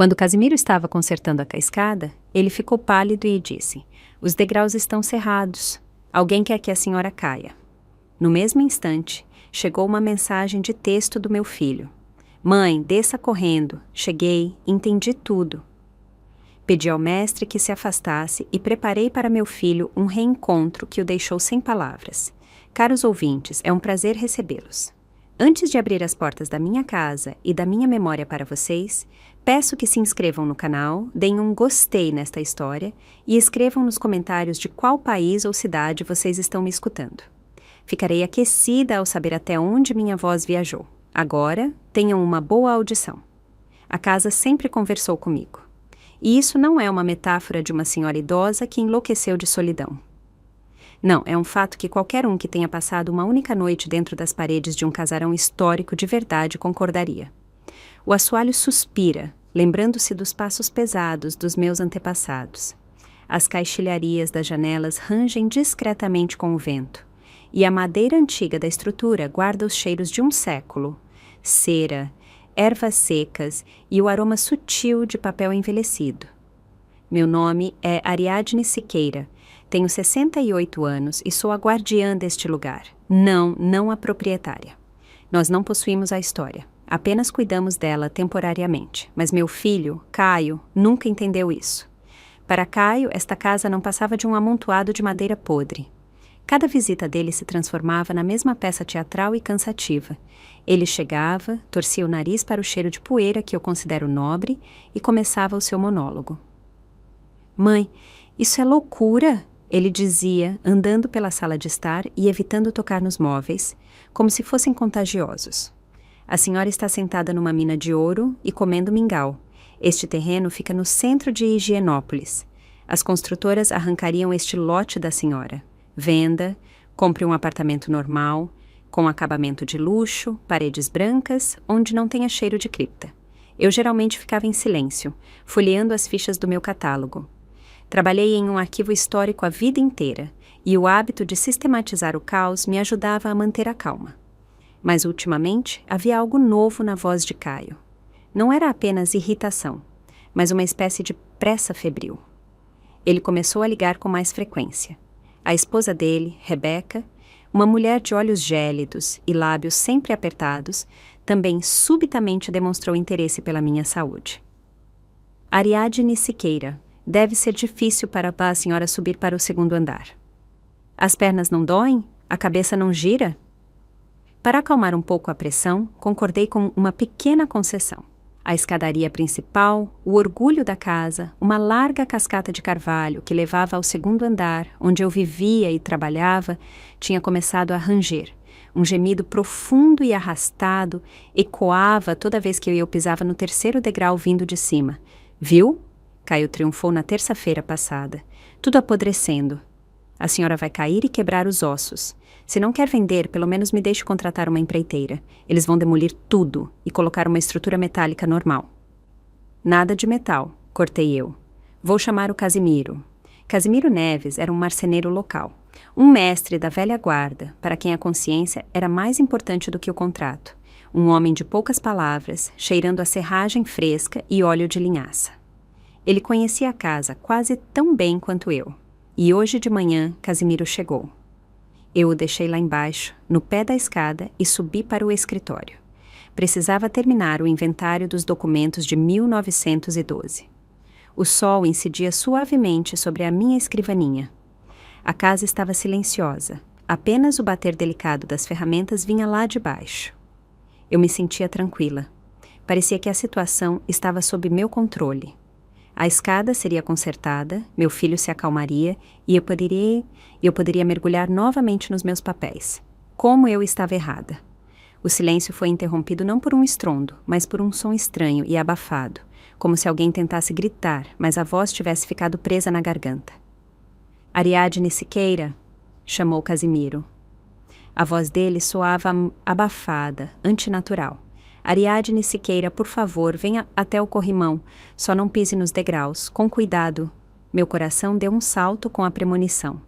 Quando Casimiro estava consertando a escada, ele ficou pálido e disse: "Os degraus estão cerrados. Alguém quer que a senhora caia." No mesmo instante, chegou uma mensagem de texto do meu filho. "Mãe, desça correndo. Cheguei, entendi tudo." Pedi ao mestre que se afastasse e preparei para meu filho um reencontro que o deixou sem palavras. Caros ouvintes, é um prazer recebê-los. Antes de abrir as portas da minha casa e da minha memória para vocês, peço que se inscrevam no canal, deem um gostei nesta história e escrevam nos comentários de qual país ou cidade vocês estão me escutando. Ficarei aquecida ao saber até onde minha voz viajou. Agora, tenham uma boa audição. A casa sempre conversou comigo. E isso não é uma metáfora de uma senhora idosa que enlouqueceu de solidão. Não, é um fato que qualquer um que tenha passado uma única noite dentro das paredes de um casarão histórico de verdade concordaria. O assoalho suspira, lembrando-se dos passos pesados dos meus antepassados. As caixilharias das janelas rangem discretamente com o vento, e a madeira antiga da estrutura guarda os cheiros de um século: cera, ervas secas e o aroma sutil de papel envelhecido. Meu nome é Ariadne Siqueira, tenho 68 anos e sou a guardiã deste lugar, não a proprietária. Nós não possuímos a história, apenas cuidamos dela temporariamente, mas meu filho, Caio, nunca entendeu isso. Para Caio, esta casa não passava de um amontoado de madeira podre. Cada visita dele se transformava na mesma peça teatral e cansativa. Ele chegava, torcia o nariz para o cheiro de poeira que eu considero nobre e começava o seu monólogo. "Mãe, isso é loucura!" ele dizia, andando pela sala de estar e evitando tocar nos móveis, como se fossem contagiosos. "A senhora está sentada numa mina de ouro e comendo mingau. Este terreno fica no centro de Higienópolis. As construtoras arrancariam este lote da senhora. Venda, compre um apartamento normal, com acabamento de luxo, paredes brancas, onde não tenha cheiro de cripta." Eu geralmente ficava em silêncio, folheando as fichas do meu catálogo. Trabalhei em um arquivo histórico a vida inteira, e o hábito de sistematizar o caos me ajudava a manter a calma. Mas ultimamente havia algo novo na voz de Caio. Não era apenas irritação, mas uma espécie de pressa febril. Ele começou a ligar com mais frequência. A esposa dele, Rebeca, uma mulher de olhos gélidos e lábios sempre apertados, também subitamente demonstrou interesse pela minha saúde. "Ariadne Siqueira, deve ser difícil para a senhora subir para o segundo andar. As pernas não doem? A cabeça não gira?" Para acalmar um pouco a pressão, concordei com uma pequena concessão. A escadaria principal, o orgulho da casa, uma larga cascata de carvalho que levava ao segundo andar, onde eu vivia e trabalhava, tinha começado a ranger. Um gemido profundo e arrastado ecoava toda vez que eu pisava no terceiro degrau vindo de cima. "Viu?" Caio triunfou na terça-feira passada. "Tudo apodrecendo. A senhora vai cair e quebrar os ossos. Se não quer vender, pelo menos me deixe contratar uma empreiteira. Eles vão demolir tudo e colocar uma estrutura metálica normal." "Nada de metal", cortei eu. "Vou chamar o Casimiro." Casimiro Neves era um marceneiro local, um mestre da velha guarda, para quem a consciência era mais importante do que o contrato. Um homem de poucas palavras, cheirando a serragem fresca e óleo de linhaça. Ele conhecia a casa quase tão bem quanto eu. E hoje de manhã, Casimiro chegou. Eu o deixei lá embaixo, no pé da escada, e subi para o escritório. Precisava terminar o inventário dos documentos de 1912. O sol incidia suavemente sobre a minha escrivaninha. A casa estava silenciosa. Apenas o bater delicado das ferramentas vinha lá de baixo. Eu me sentia tranquila. Parecia que a situação estava sob meu controle. A escada seria consertada, meu filho se acalmaria e eu poderia mergulhar novamente nos meus papéis. Como eu estava errada. O silêncio foi interrompido não por um estrondo, mas por um som estranho e abafado, como se alguém tentasse gritar, mas a voz tivesse ficado presa na garganta. "Ariadne Siqueira", chamou Casimiro. A voz dele soava abafada, antinatural. "Ariadne Siqueira, por favor, venha até o corrimão. Só não pise nos degraus. Com cuidado." Meu coração deu um salto com a premonição.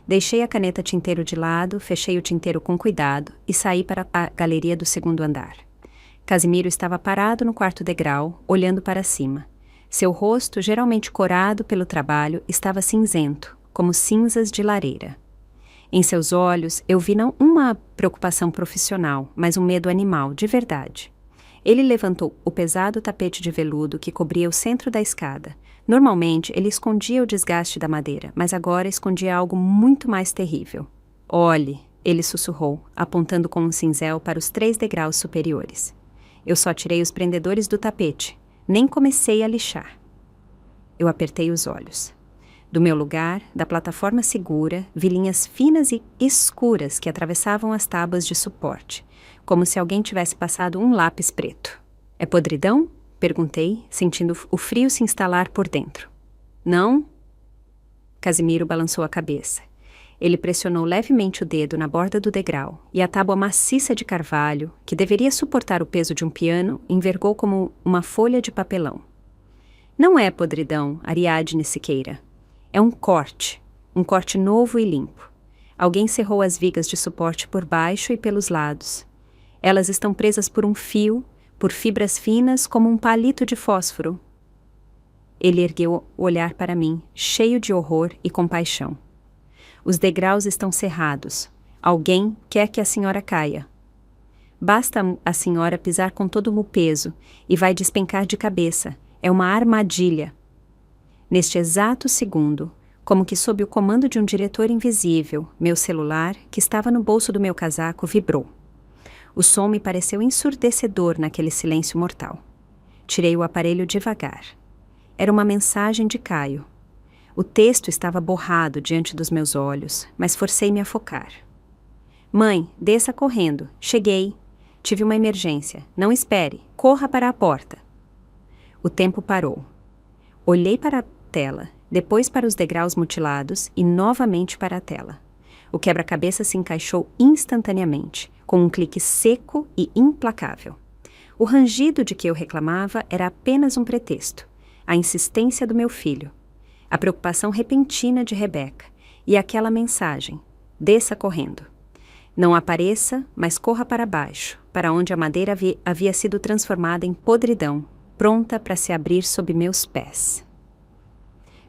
Deixei a caneta tinteiro de lado, fechei o tinteiro com cuidado e saí para a galeria do segundo andar. Casimiro estava parado no quarto degrau, olhando para cima. Seu rosto, geralmente corado pelo trabalho, estava cinzento, como cinzas de lareira. Em seus olhos, eu vi não uma preocupação profissional, mas um medo animal, de verdade. Ele levantou o pesado tapete de veludo que cobria o centro da escada. Normalmente, ele escondia o desgaste da madeira, mas agora escondia algo muito mais terrível. Olhe, ele sussurrou, apontando com um cinzel para os 3 degraus superiores. Eu só tirei os prendedores do tapete, nem comecei a lixar. Eu apertei os olhos. Do meu lugar, da plataforma segura, vi linhas finas e escuras que atravessavam as tábuas de suporte, como se alguém tivesse passado um lápis preto. É podridão? Perguntei, sentindo o frio se instalar por dentro. Não? Casimiro balançou a cabeça. Ele pressionou levemente o dedo na borda do degrau, e a tábua maciça de carvalho, que deveria suportar o peso de um piano, envergou como uma folha de papelão. Não é podridão, Ariadne Siqueira. É um corte novo e limpo. Alguém cerrou as vigas de suporte por baixo e pelos lados. Elas estão presas por um fio, por fibras finas como um palito de fósforo. Ele ergueu o olhar para mim, cheio de horror e compaixão. Os degraus estão cerrados. Alguém quer que a senhora caia. Basta a senhora pisar com todo o peso e vai despencar de cabeça. É uma armadilha. Neste exato segundo, como que sob o comando de um diretor invisível, meu celular, que estava no bolso do meu casaco, vibrou. O som me pareceu ensurdecedor naquele silêncio mortal. Tirei o aparelho devagar. Era uma mensagem de Caio. O texto estava borrado diante dos meus olhos, mas forcei-me a focar. Mãe, desça correndo. Cheguei. Tive uma emergência. Não espere. Corra para a porta. O tempo parou. Olhei para a tela, depois para os degraus mutilados e novamente para a tela. O quebra-cabeça se encaixou instantaneamente, com um clique seco e implacável. O rangido de que eu reclamava era apenas um pretexto, a insistência do meu filho, a preocupação repentina de Rebeca e aquela mensagem: desça correndo. Não apareça, mas corra para baixo, para onde a madeira havia sido transformada em podridão, pronta para se abrir sob meus pés.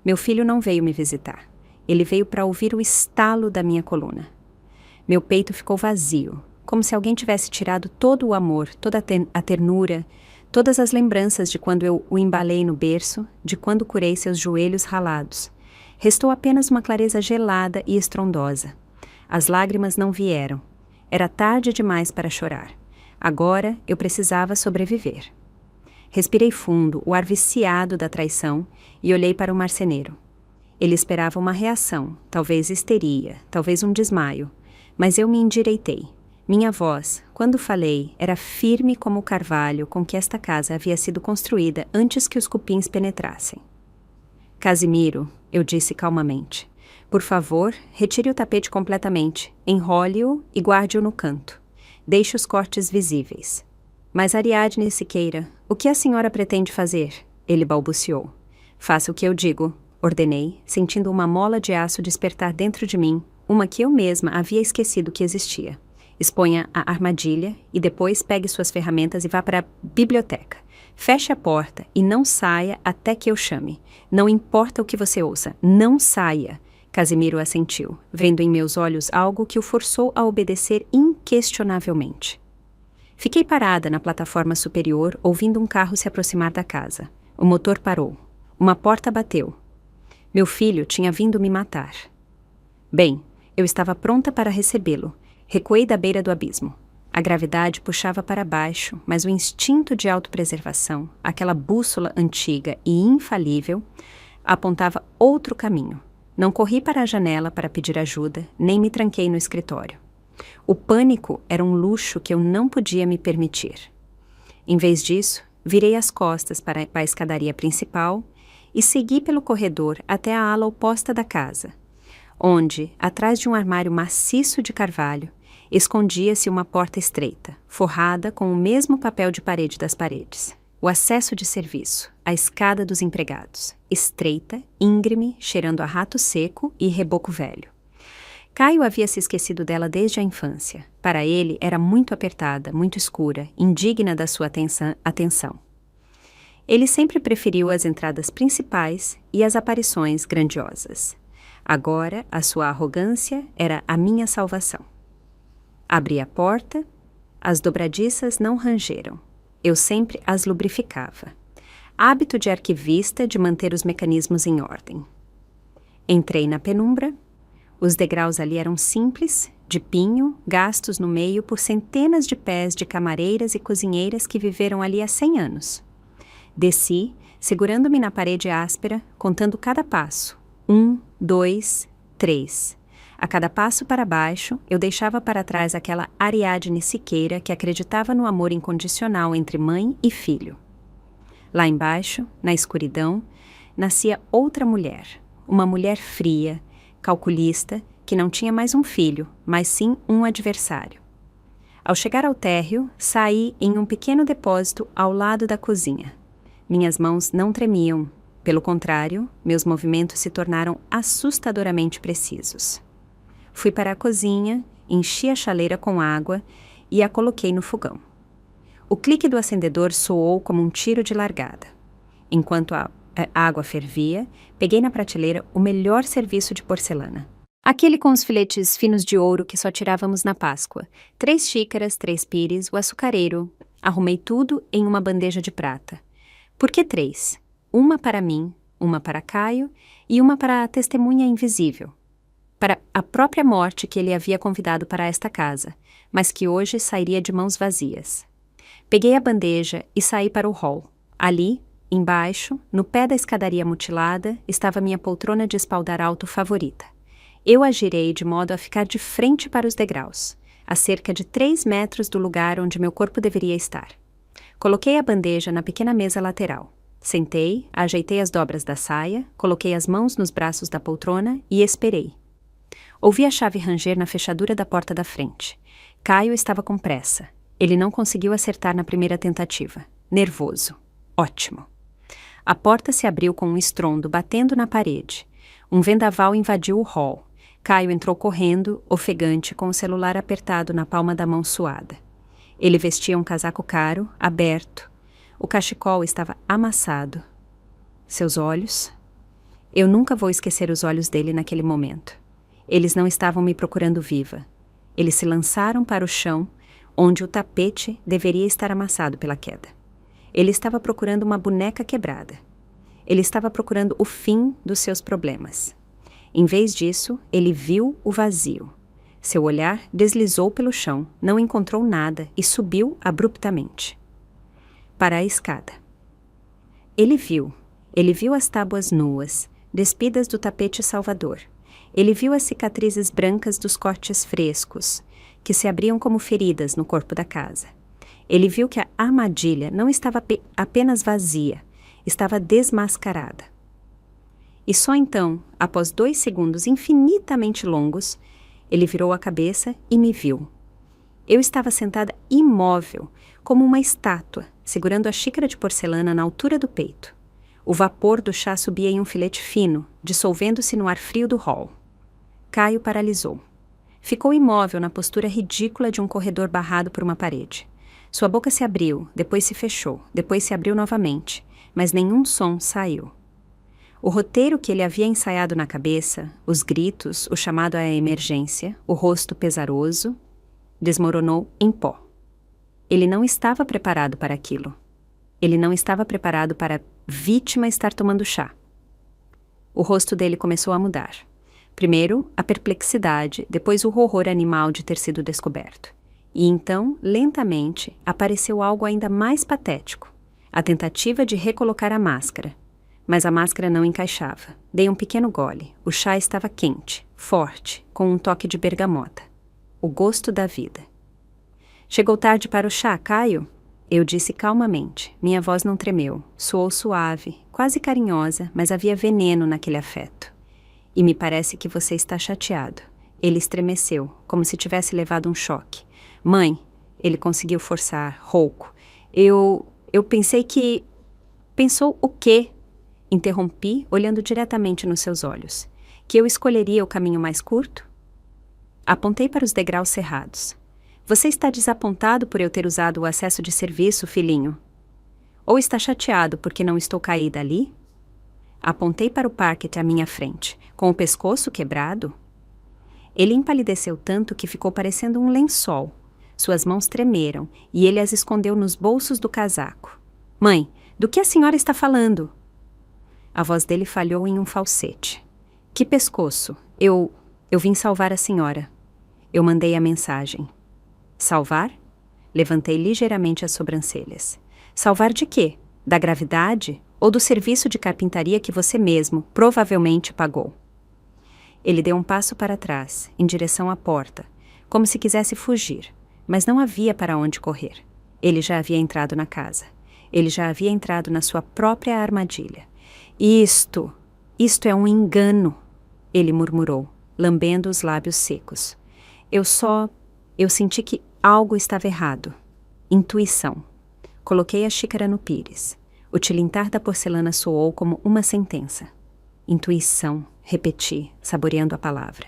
Meu filho não veio me visitar. Ele veio para ouvir o estalo da minha coluna. Meu peito ficou vazio, como se alguém tivesse tirado todo o amor, toda a ternura, todas as lembranças de quando eu o embalei no berço, de quando curei seus joelhos ralados. Restou apenas uma clareza gelada e estrondosa. As lágrimas não vieram. Era tarde demais para chorar. Agora eu precisava sobreviver. Respirei fundo, o ar viciado da traição, e olhei para o marceneiro. Ele esperava uma reação, talvez histeria, talvez um desmaio, mas eu me endireitei. Minha voz, quando falei, era firme como o carvalho com que esta casa havia sido construída antes que os cupins penetrassem. Casimiro, eu disse calmamente, por favor, retire o tapete completamente, enrole-o e guarde-o no canto. Deixe os cortes visíveis. Mas Ariadne Siqueira, o que a senhora pretende fazer? Ele balbuciou. Faça o que eu digo, ordenei, sentindo uma mola de aço despertar dentro de mim, uma que eu mesma havia esquecido que existia. Exponha a armadilha e depois pegue suas ferramentas e vá para a biblioteca. Feche a porta e não saia até que eu chame. Não importa o que você ouça, não saia. Casimiro assentiu, vendo em meus olhos algo que o forçou a obedecer inquestionavelmente. Fiquei parada na plataforma superior, ouvindo um carro se aproximar da casa. O motor parou. Uma porta bateu. Meu filho tinha vindo me matar. Bem, eu estava pronta para recebê-lo. Recuei da beira do abismo. A gravidade puxava para baixo, mas o instinto de autopreservação, aquela bússola antiga e infalível, apontava outro caminho. Não corri para a janela para pedir ajuda, nem me tranquei no escritório. O pânico era um luxo que eu não podia me permitir. Em vez disso, virei as costas para a escadaria principal e segui pelo corredor até a ala oposta da casa, onde, atrás de um armário maciço de carvalho, escondia-se uma porta estreita, forrada com o mesmo papel de parede das paredes. O acesso de serviço, a escada dos empregados, estreita, íngreme, cheirando a rato seco e reboco velho. Caio havia se esquecido dela desde a infância. Para ele, era muito apertada, muito escura, indigna da sua atenção. Ele sempre preferiu as entradas principais e as aparições grandiosas. Agora, a sua arrogância era a minha salvação. Abri a porta, as dobradiças não rangeram. Eu sempre as lubrificava. Hábito de arquivista de manter os mecanismos em ordem. Entrei na penumbra. Os degraus ali eram simples, de pinho, gastos no meio por centenas de pés de camareiras e cozinheiras que viveram ali há 100 anos. Desci, segurando-me na parede áspera, contando cada passo. 1, 2, 3. A cada passo para baixo, eu deixava para trás aquela Ariadne Siqueira que acreditava no amor incondicional entre mãe e filho. Lá embaixo, na escuridão, nascia outra mulher, uma mulher fria, calculista, que não tinha mais um filho, mas sim um adversário. Ao chegar ao térreo, saí em um pequeno depósito ao lado da cozinha. Minhas mãos não tremiam, pelo contrário, meus movimentos se tornaram assustadoramente precisos. Fui para a cozinha, enchi a chaleira com água e a coloquei no fogão. O clique do acendedor soou como um tiro de largada. Enquanto a água fervia, peguei na prateleira o melhor serviço de porcelana. Aquele com os filetes finos de ouro que só tirávamos na Páscoa. 3 xícaras, 3 pires, o açucareiro. Arrumei tudo em uma bandeja de prata. Por que 3? Uma para mim, uma para Caio e uma para a testemunha invisível. Para a própria morte que ele havia convidado para esta casa, mas que hoje sairia de mãos vazias. Peguei a bandeja e saí para o hall. Ali, embaixo, no pé da escadaria mutilada, estava minha poltrona de espaldar alto favorita. Eu a girei de modo a ficar de frente para os degraus, a cerca de 3 metros do lugar onde meu corpo deveria estar. Coloquei a bandeja na pequena mesa lateral. Sentei, ajeitei as dobras da saia, coloquei as mãos nos braços da poltrona e esperei. Ouvi a chave ranger na fechadura da porta da frente. Caio estava com pressa. Ele não conseguiu acertar na primeira tentativa. Nervoso. Ótimo. A porta se abriu com um estrondo batendo na parede. Um vendaval invadiu o hall. Caio entrou correndo, ofegante, com o celular apertado na palma da mão suada. Ele vestia um casaco caro, aberto. O cachecol estava amassado. Seus olhos? Eu nunca vou esquecer os olhos dele naquele momento. Eles não estavam me procurando viva. Eles se lançaram para o chão, onde o tapete deveria estar amassado pela queda. Ele estava procurando uma boneca quebrada. Ele estava procurando o fim dos seus problemas. Em vez disso, ele viu o vazio. Seu olhar deslizou pelo chão, não encontrou nada e subiu abruptamente para a escada. Ele viu as tábuas nuas, despidas do tapete salvador. Ele viu as cicatrizes brancas dos cortes frescos, que se abriam como feridas no corpo da casa. Ele viu que a armadilha não estava apenas vazia, estava desmascarada. E só então, após 2 segundos infinitamente longos, ele virou a cabeça e me viu. Eu estava sentada imóvel, como uma estátua, segurando a xícara de porcelana na altura do peito. O vapor do chá subia em um filete fino, dissolvendo-se no ar frio do hall. Caio paralisou. Ficou imóvel na postura ridícula de um corredor barrado por uma parede. Sua boca se abriu, depois se fechou, depois se abriu novamente, mas nenhum som saiu. O roteiro que ele havia ensaiado na cabeça, os gritos, o chamado à emergência, o rosto pesaroso, desmoronou em pó. Ele não estava preparado para aquilo. Ele não estava preparado para a vítima estar tomando chá. O rosto dele começou a mudar. Primeiro, a perplexidade, depois o horror animal de ter sido descoberto. E então, lentamente, apareceu algo ainda mais patético. A tentativa de recolocar a máscara. Mas a máscara não encaixava. Dei um pequeno gole. O chá estava quente, forte, com um toque de bergamota. O gosto da vida. Chegou tarde para o chá, Caio? Eu disse calmamente. Minha voz não tremeu. Soou suave, quase carinhosa, mas havia veneno naquele afeto. E me parece que você está chateado. Ele estremeceu, como se tivesse levado um choque. Mãe, ele conseguiu forçar, rouco. Eu pensei que... Pensou o quê? Interrompi, olhando diretamente nos seus olhos. Que eu escolheria o caminho mais curto? Apontei para os degraus cerrados. Você está desapontado por eu ter usado o acesso de serviço, filhinho? Ou está chateado porque não estou caída ali? Apontei para o parquet à minha frente, com o pescoço quebrado. Ele empalideceu tanto que ficou parecendo um lençol. Suas mãos tremeram e ele as escondeu nos bolsos do casaco. Mãe, do que a senhora está falando? A voz dele falhou em um falsete. Que pescoço? Eu vim salvar a senhora. Eu mandei a mensagem. Salvar? Levantei ligeiramente as sobrancelhas. Salvar de quê? Da gravidade? Ou do serviço de carpintaria que você mesmo, provavelmente, pagou? Ele deu um passo para trás, em direção à porta, como se quisesse fugir, mas não havia para onde correr. Ele já havia entrado na casa. Ele já havia entrado na sua própria armadilha. Isto é um engano, ele murmurou, lambendo os lábios secos. Eu senti que algo estava errado. Intuição. Coloquei a xícara no pires. O tilintar da porcelana soou como uma sentença. Intuição, repeti, saboreando a palavra.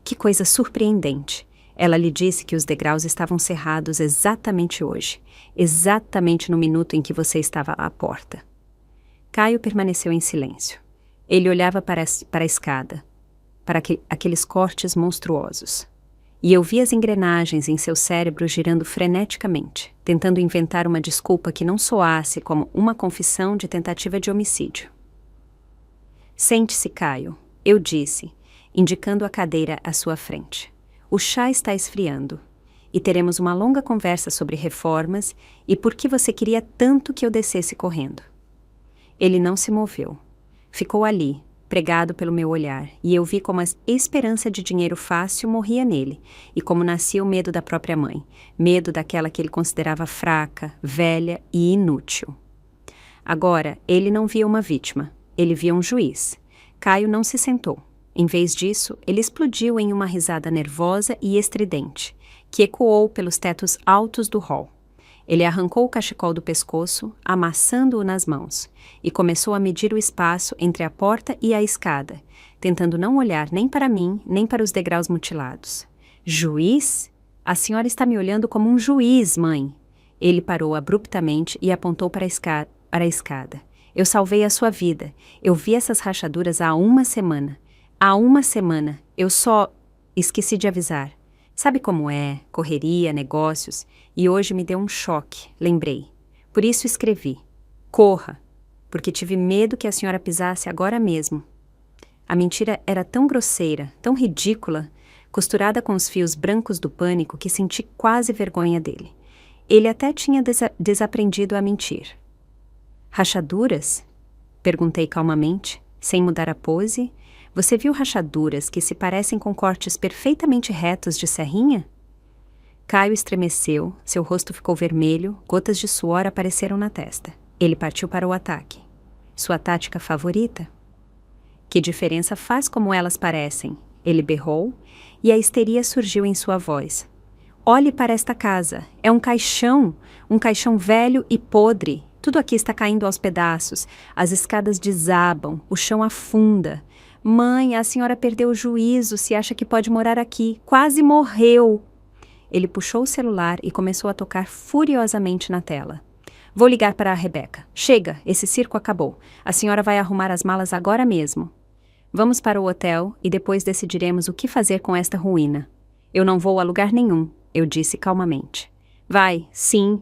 Que coisa surpreendente. Ela lhe disse que os degraus estavam cerrados exatamente hoje, exatamente no minuto em que você estava à porta. Caio permaneceu em silêncio. Ele olhava para a escada, para aqueles cortes monstruosos. E eu vi as engrenagens em seu cérebro girando freneticamente, tentando inventar uma desculpa que não soasse como uma confissão de tentativa de homicídio. Sente-se, Caio, eu disse, indicando a cadeira à sua frente. O chá está esfriando, e teremos uma longa conversa sobre reformas e por que você queria tanto que eu descesse correndo. Ele não se moveu. Ficou ali, pregado pelo meu olhar, e eu vi como a esperança de dinheiro fácil morria nele, e como nascia o medo da própria mãe, medo daquela que ele considerava fraca, velha e inútil. Agora, ele não via uma vítima, ele via um juiz. Caio não se sentou. Em vez disso, ele explodiu em uma risada nervosa e estridente, que ecoou pelos tetos altos do hall. Ele arrancou o cachecol do pescoço, amassando-o nas mãos, e começou a medir o espaço entre a porta e a escada, tentando não olhar nem para mim, nem para os degraus mutilados. Juiz? A senhora está me olhando como um juiz, mãe. Ele parou abruptamente e apontou para a escada. Eu salvei a sua vida. Eu vi essas rachaduras há uma semana. Há uma semana. Eu só esqueci de avisar. Sabe como é? Correria, negócios. E hoje me deu um choque, lembrei. Por isso escrevi. Corra, porque tive medo que a senhora pisasse agora mesmo. A mentira era tão grosseira, tão ridícula, costurada com os fios brancos do pânico, que senti quase vergonha dele. Ele até tinha desaprendido a mentir. Rachaduras? Perguntei calmamente, sem mudar a pose. Você viu rachaduras que se parecem com cortes perfeitamente retos de serrinha? Caio estremeceu, seu rosto ficou vermelho, gotas de suor apareceram na testa. Ele partiu para o ataque. Sua tática favorita? Que diferença faz como elas parecem? Ele berrou, e a histeria surgiu em sua voz. Olhe para esta casa. É um caixão velho e podre. Tudo aqui está caindo aos pedaços. As escadas desabam, o chão afunda. Mãe, a senhora perdeu o juízo se acha que pode morar aqui. Quase morreu. Ele puxou o celular e começou a tocar furiosamente na tela. Vou ligar para a Rebeca. Chega, esse circo acabou. A senhora vai arrumar as malas agora mesmo. Vamos para o hotel e depois decidiremos o que fazer com esta ruína. Eu não vou a lugar nenhum, eu disse calmamente. Vai, sim.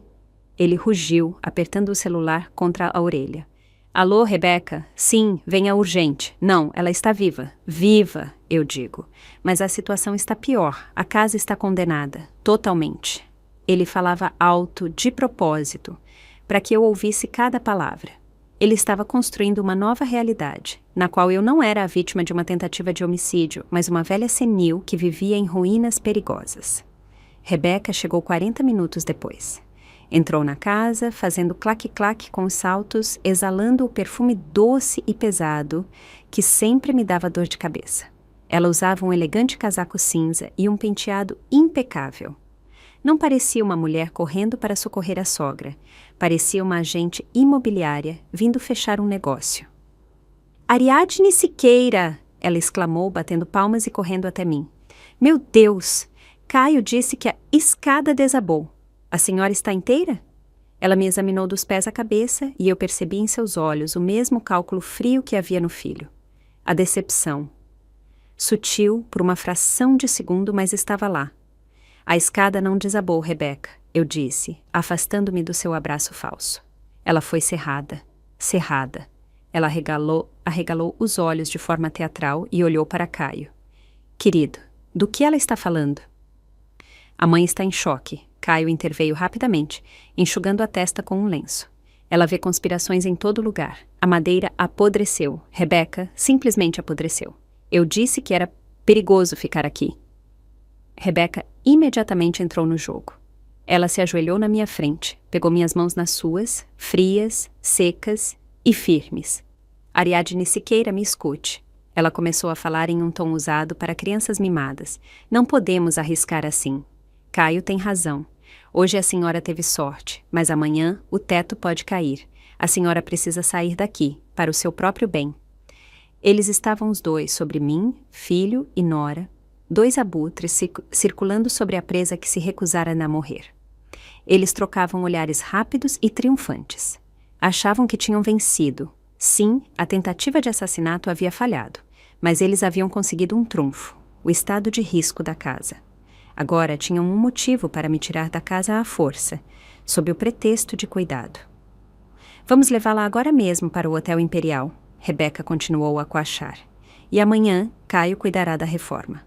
Ele rugiu, apertando o celular contra a orelha. Alô, Rebeca? Sim, venha urgente. Não, ela está viva. Viva, eu digo. Mas a situação está pior. A casa está condenada. Totalmente. Ele falava alto, de propósito, para que eu ouvisse cada palavra. Ele estava construindo uma nova realidade, na qual eu não era a vítima de uma tentativa de homicídio, mas uma velha senil que vivia em ruínas perigosas. Rebeca chegou 40 minutos depois. Entrou na casa, fazendo claque-claque com os saltos, exalando o perfume doce e pesado que sempre me dava dor de cabeça. Ela usava um elegante casaco cinza e um penteado impecável. Não parecia uma mulher correndo para socorrer a sogra. Parecia uma agente imobiliária vindo fechar um negócio. Ariadne Siqueira! Ela exclamou, batendo palmas e correndo até mim. Meu Deus! Caio disse que a escada desabou. A senhora está inteira? Ela me examinou dos pés à cabeça e eu percebi em seus olhos o mesmo cálculo frio que havia no filho. A decepção. Sutil, por uma fração de segundo, mas estava lá. A escada não desabou, Rebecca, eu disse, afastando-me do seu abraço falso. Ela foi cerrada. Cerrada. Ela arregalou os olhos de forma teatral e olhou para Caio. Querido, do que ela está falando? A mãe está em choque. Caio interveio rapidamente, enxugando a testa com um lenço. Ela vê conspirações em todo lugar. A madeira apodreceu. Rebecca simplesmente apodreceu. Eu disse que era perigoso ficar aqui. Rebecca imediatamente entrou no jogo. Ela se ajoelhou na minha frente, pegou minhas mãos nas suas, frias, secas e firmes. Ariadne Siqueira, me escute. Ela começou a falar em um tom usado para crianças mimadas. Não podemos arriscar assim. Caio tem razão. Hoje a senhora teve sorte, mas amanhã o teto pode cair. A senhora precisa sair daqui, para o seu próprio bem. Eles estavam os dois sobre mim, filho e nora, dois abutres circulando sobre a presa que se recusara a morrer. Eles trocavam olhares rápidos e triunfantes. Achavam que tinham vencido. Sim, a tentativa de assassinato havia falhado, mas eles haviam conseguido um trunfo, o estado de risco da casa. Agora tinham um motivo para me tirar da casa à força, sob o pretexto de cuidado. Vamos levá-la agora mesmo para o Hotel Imperial, Rebecca continuou a coachar. E amanhã, Caio cuidará da reforma.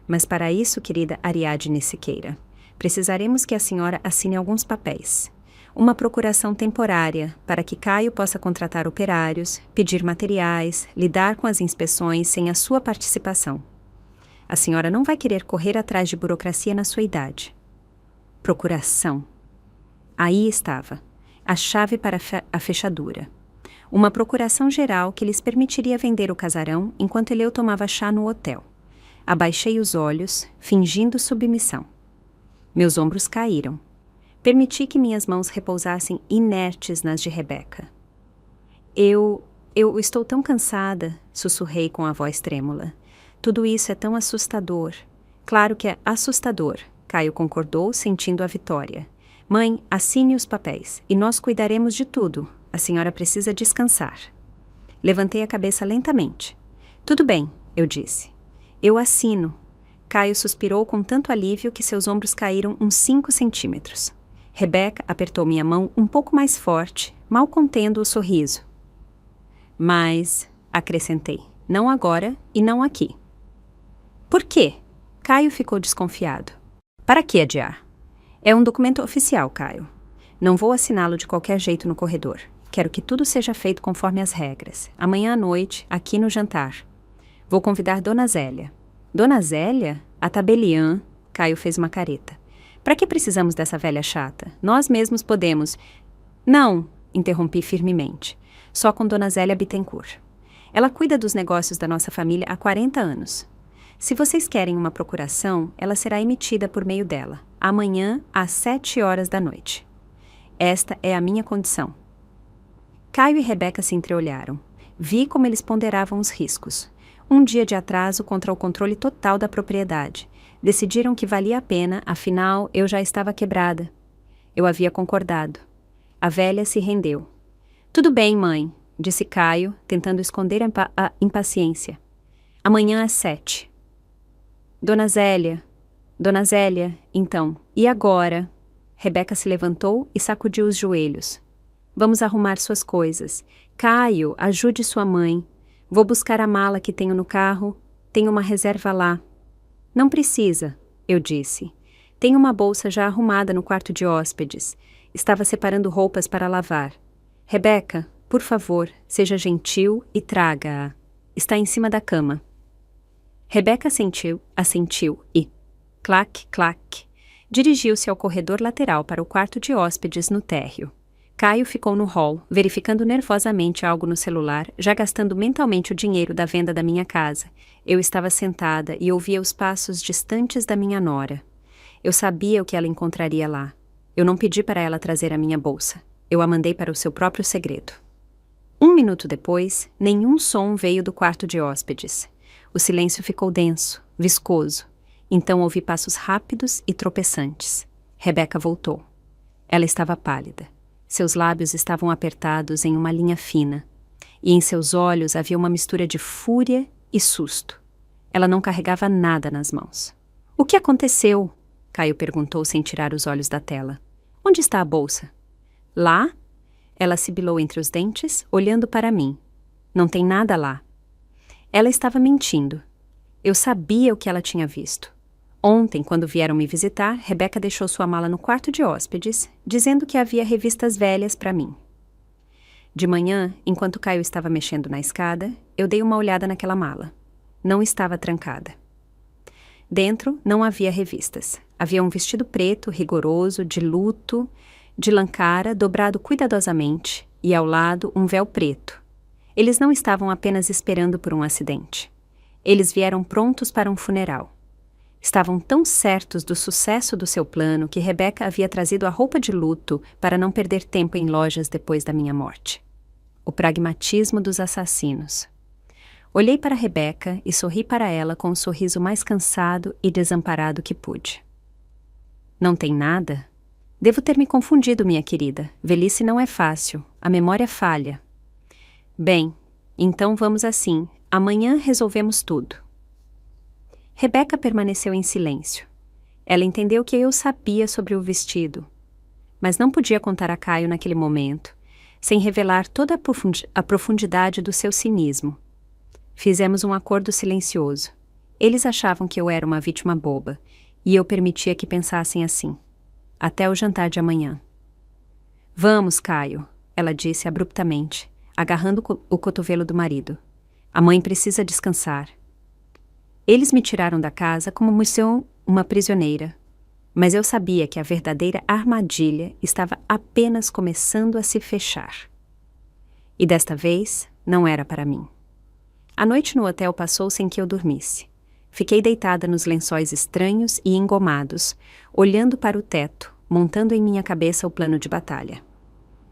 Mas para isso, querida Ariadne Siqueira, precisaremos que a senhora assine alguns papéis. Uma procuração temporária para que Caio possa contratar operários, pedir materiais, lidar com as inspeções sem a sua participação. A senhora não vai querer correr atrás de burocracia na sua idade. Procuração. Aí estava, a chave para a fechadura. Uma procuração geral que lhes permitiria vender o casarão enquanto ele eu tomava chá no hotel. Abaixei os olhos, fingindo submissão. Meus ombros caíram. Permiti que minhas mãos repousassem inertes nas de Rebecca. Eu estou tão cansada, sussurrei com a voz trêmula. Tudo isso é tão assustador. Claro que é assustador, Caio concordou, sentindo a vitória. Mãe, assine os papéis, e nós cuidaremos de tudo. A senhora precisa descansar. Levantei a cabeça lentamente. Tudo bem, eu disse. Eu assino. Caio suspirou com tanto alívio que seus ombros caíram uns 5 centímetros. Rebecca apertou minha mão um pouco mais forte, mal contendo o sorriso. Mas, acrescentei, não agora e não aqui. Por quê? Caio ficou desconfiado. Para que adiar? É um documento oficial, Caio. Não vou assiná-lo de qualquer jeito no corredor. Quero que tudo seja feito conforme as regras. Amanhã à noite, aqui no jantar. Vou convidar Dona Zélia. Dona Zélia? A tabeliã. Caio fez uma careta. Para que precisamos dessa velha chata? Nós mesmos podemos... Não, interrompi firmemente. Só com Dona Zélia Bittencourt. Ela cuida dos negócios da nossa família há 40 anos. Se vocês querem uma procuração, ela será emitida por meio dela, amanhã às 7 horas da noite. Esta é a minha condição. Caio e Rebecca se entreolharam. Vi como eles ponderavam os riscos. Um dia de atraso contra o controle total da propriedade. Decidiram que valia a pena, afinal, eu já estava quebrada. Eu havia concordado. A velha se rendeu. Tudo bem, mãe, disse Caio, tentando esconder a impaciência. Amanhã às 7. Dona Zélia, então, e agora? Rebecca se levantou e sacudiu os joelhos. Vamos arrumar suas coisas. Caio, ajude sua mãe. Vou buscar a mala que tenho no carro. Tenho uma reserva lá. Não precisa, eu disse. Tenho uma bolsa já arrumada no quarto de hóspedes. Estava separando roupas para lavar. Rebecca, por favor, seja gentil e traga-a. Está em cima da cama. Rebecca assentiu e, clac, clac, dirigiu-se ao corredor lateral para o quarto de hóspedes no térreo. Caio ficou no hall, verificando nervosamente algo no celular, já gastando mentalmente o dinheiro da venda da minha casa. Eu estava sentada e ouvia os passos distantes da minha nora. Eu sabia o que ela encontraria lá. Eu não pedi para ela trazer a minha bolsa. Eu a mandei para o seu próprio segredo. 1 minuto depois, nenhum som veio do quarto de hóspedes. O silêncio ficou denso, viscoso. Então ouvi passos rápidos e tropeçantes. Rebecca voltou. Ela estava pálida. Seus lábios estavam apertados em uma linha fina, e em seus olhos havia uma mistura de fúria e susto. Ela não carregava nada nas mãos. "O que aconteceu?" Caio perguntou sem tirar os olhos da tela. "Onde está a bolsa?" "Lá?" Ela sibilou entre os dentes, olhando para mim. "Não tem nada lá." Ela estava mentindo. Eu sabia o que ela tinha visto. Ontem, quando vieram me visitar, Rebeca deixou sua mala no quarto de hóspedes, dizendo que havia revistas velhas para mim. De manhã, enquanto Caio estava mexendo na escada, eu dei uma olhada naquela mala. Não estava trancada. Dentro não havia revistas. Havia um vestido preto, rigoroso, de luto, de lã cara, dobrado cuidadosamente, e ao lado um véu preto. Eles não estavam apenas esperando por um acidente. Eles vieram prontos para um funeral. Estavam tão certos do sucesso do seu plano que Rebeca havia trazido a roupa de luto para não perder tempo em lojas depois da minha morte. O pragmatismo dos assassinos. Olhei para Rebeca e sorri para ela com o sorriso mais cansado e desamparado que pude. "Não tem nada?" "Devo ter me confundido, minha querida. Velhice não é fácil. A memória falha." "Bem, então vamos assim. Amanhã resolvemos tudo." Rebeca permaneceu em silêncio. Ela entendeu que eu sabia sobre o vestido, mas não podia contar a Caio naquele momento, sem revelar toda a profundidade do seu cinismo. Fizemos um acordo silencioso. Eles achavam que eu era uma vítima boba, e eu permitia que pensassem assim. Até o jantar de amanhã. "Vamos, Caio," ela disse abruptamente, agarrando o cotovelo do marido. "A mãe precisa descansar." Eles me tiraram da casa como se eu uma prisioneira, mas eu sabia que a verdadeira armadilha estava apenas começando a se fechar. E desta vez, não era para mim. A noite no hotel passou sem que eu dormisse. Fiquei deitada nos lençóis estranhos e engomados, olhando para o teto, montando em minha cabeça o plano de batalha.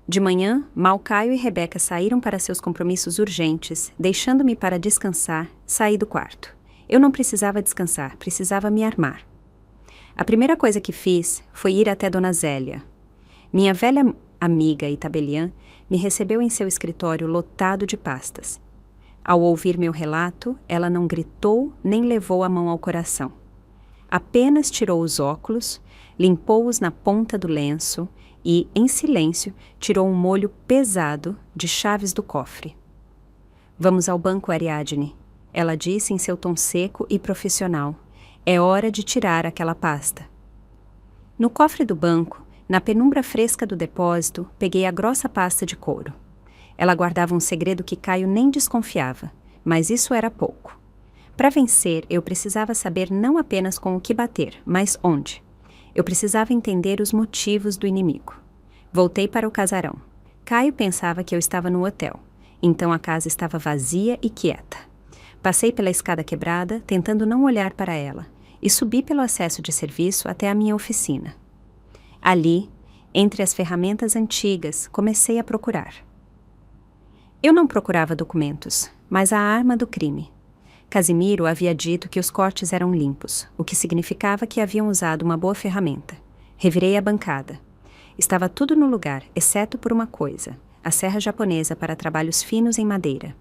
De manhã, mal Caio e Rebeca saíram para seus compromissos urgentes, deixando-me para descansar, saí do quarto. Eu não precisava descansar, precisava me armar. A primeira coisa que fiz foi ir até Dona Zélia. Minha velha amiga e tabeliã me recebeu em seu escritório lotado de pastas. Ao ouvir meu relato, ela não gritou nem levou a mão ao coração. Apenas tirou os óculos, limpou-os na ponta do lenço e, em silêncio, tirou um molho pesado de chaves do cofre. "Vamos ao banco, Ariadne," ela disse em seu tom seco e profissional. "É hora de tirar aquela pasta." No cofre do banco, na penumbra fresca do depósito, peguei a grossa pasta de couro. Ela guardava um segredo que Caio nem desconfiava, mas isso era pouco. Para vencer, eu precisava saber não apenas com o que bater, mas onde. Eu precisava entender os motivos do inimigo. Voltei para o casarão. Caio pensava que eu estava no hotel, então a casa estava vazia e quieta. Passei pela escada quebrada, tentando não olhar para ela, e subi pelo acesso de serviço até a minha oficina. Ali, entre as ferramentas antigas, comecei a procurar. Eu não procurava documentos, mas a arma do crime. Casimiro havia dito que os cortes eram limpos, o que significava que haviam usado uma boa ferramenta. Revirei a bancada. Estava tudo no lugar, exceto por uma coisa: a serra japonesa para trabalhos finos em madeira.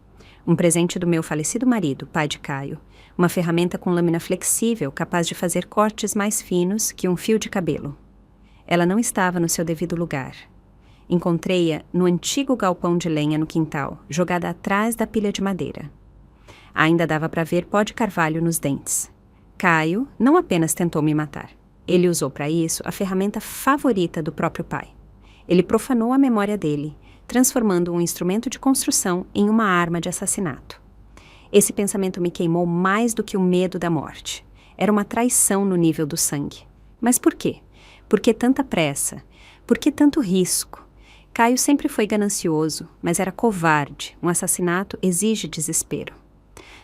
Um presente do meu falecido marido, pai de Caio, uma ferramenta com lâmina flexível capaz de fazer cortes mais finos que um fio de cabelo. Ela não estava no seu devido lugar. Encontrei-a no antigo galpão de lenha no quintal, jogada atrás da pilha de madeira. Ainda dava para ver pó de carvalho nos dentes. Caio não apenas tentou me matar. Ele usou para isso a ferramenta favorita do próprio pai. Ele profanou a memória dele, transformando um instrumento de construção em uma arma de assassinato. Esse pensamento me queimou mais do que o medo da morte. Era uma traição no nível do sangue. Mas por quê? Por que tanta pressa? Por que tanto risco? Caio sempre foi ganancioso, mas era covarde. Um assassinato exige desespero.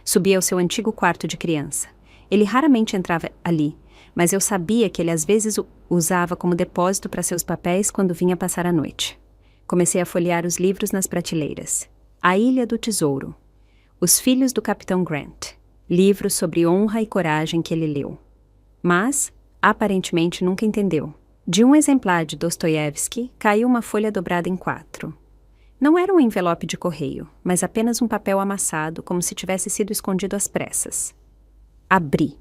Subi ao seu antigo quarto de criança. Ele raramente entrava ali, mas eu sabia que ele às vezes o usava como depósito para seus papéis quando vinha passar a noite. Comecei a folhear os livros nas prateleiras. A Ilha do Tesouro. Os Filhos do Capitão Grant. Livro sobre honra e coragem que ele leu. Mas, aparentemente, nunca entendeu. De um exemplar de Dostoiévski caiu uma folha dobrada em 4. Não era um envelope de correio, mas apenas um papel amassado, como se tivesse sido escondido às pressas. Abri.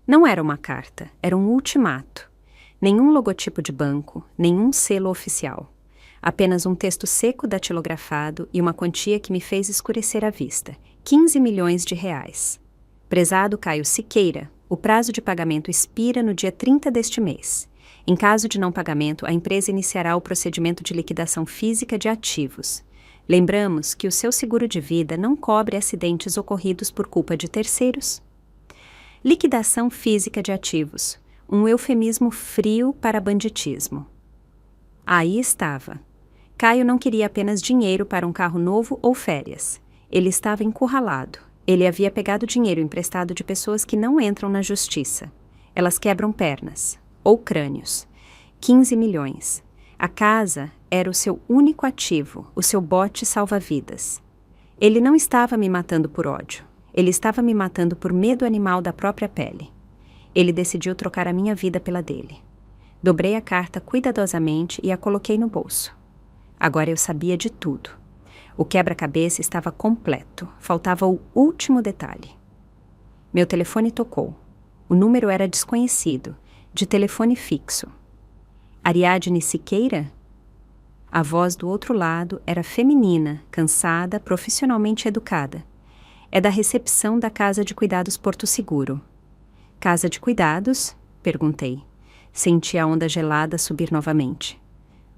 Não era uma carta, era um ultimato. Nenhum logotipo de banco, nenhum selo oficial. Apenas um texto seco datilografado e uma quantia que me fez escurecer a vista. 15 milhões de reais. Prezado Caio Siqueira, o prazo de pagamento expira no dia 30 deste mês. Em caso de não pagamento, a empresa iniciará o procedimento de liquidação física de ativos. Lembramos que o seu seguro de vida não cobre acidentes ocorridos por culpa de terceiros. Liquidação física de ativos, um eufemismo frio para banditismo. Aí estava. Caio não queria apenas dinheiro para um carro novo ou férias. Ele estava encurralado. Ele havia pegado dinheiro emprestado de pessoas que não entram na justiça. Elas quebram pernas. Ou crânios. 15 milhões. A casa era o seu único ativo, o seu bote salva-vidas. Ele não estava me matando por ódio. Ele estava me matando por medo animal da própria pele. Ele decidiu trocar a minha vida pela dele. Dobrei a carta cuidadosamente e a coloquei no bolso. Agora eu sabia de tudo. O quebra-cabeça estava completo. Faltava o último detalhe. Meu telefone tocou. O número era desconhecido. De telefone fixo. Ariadne Siqueira? A voz do outro lado era feminina, cansada, profissionalmente educada. É da recepção da Casa de Cuidados Porto Seguro. Casa de Cuidados? Perguntei. Senti a onda gelada subir novamente.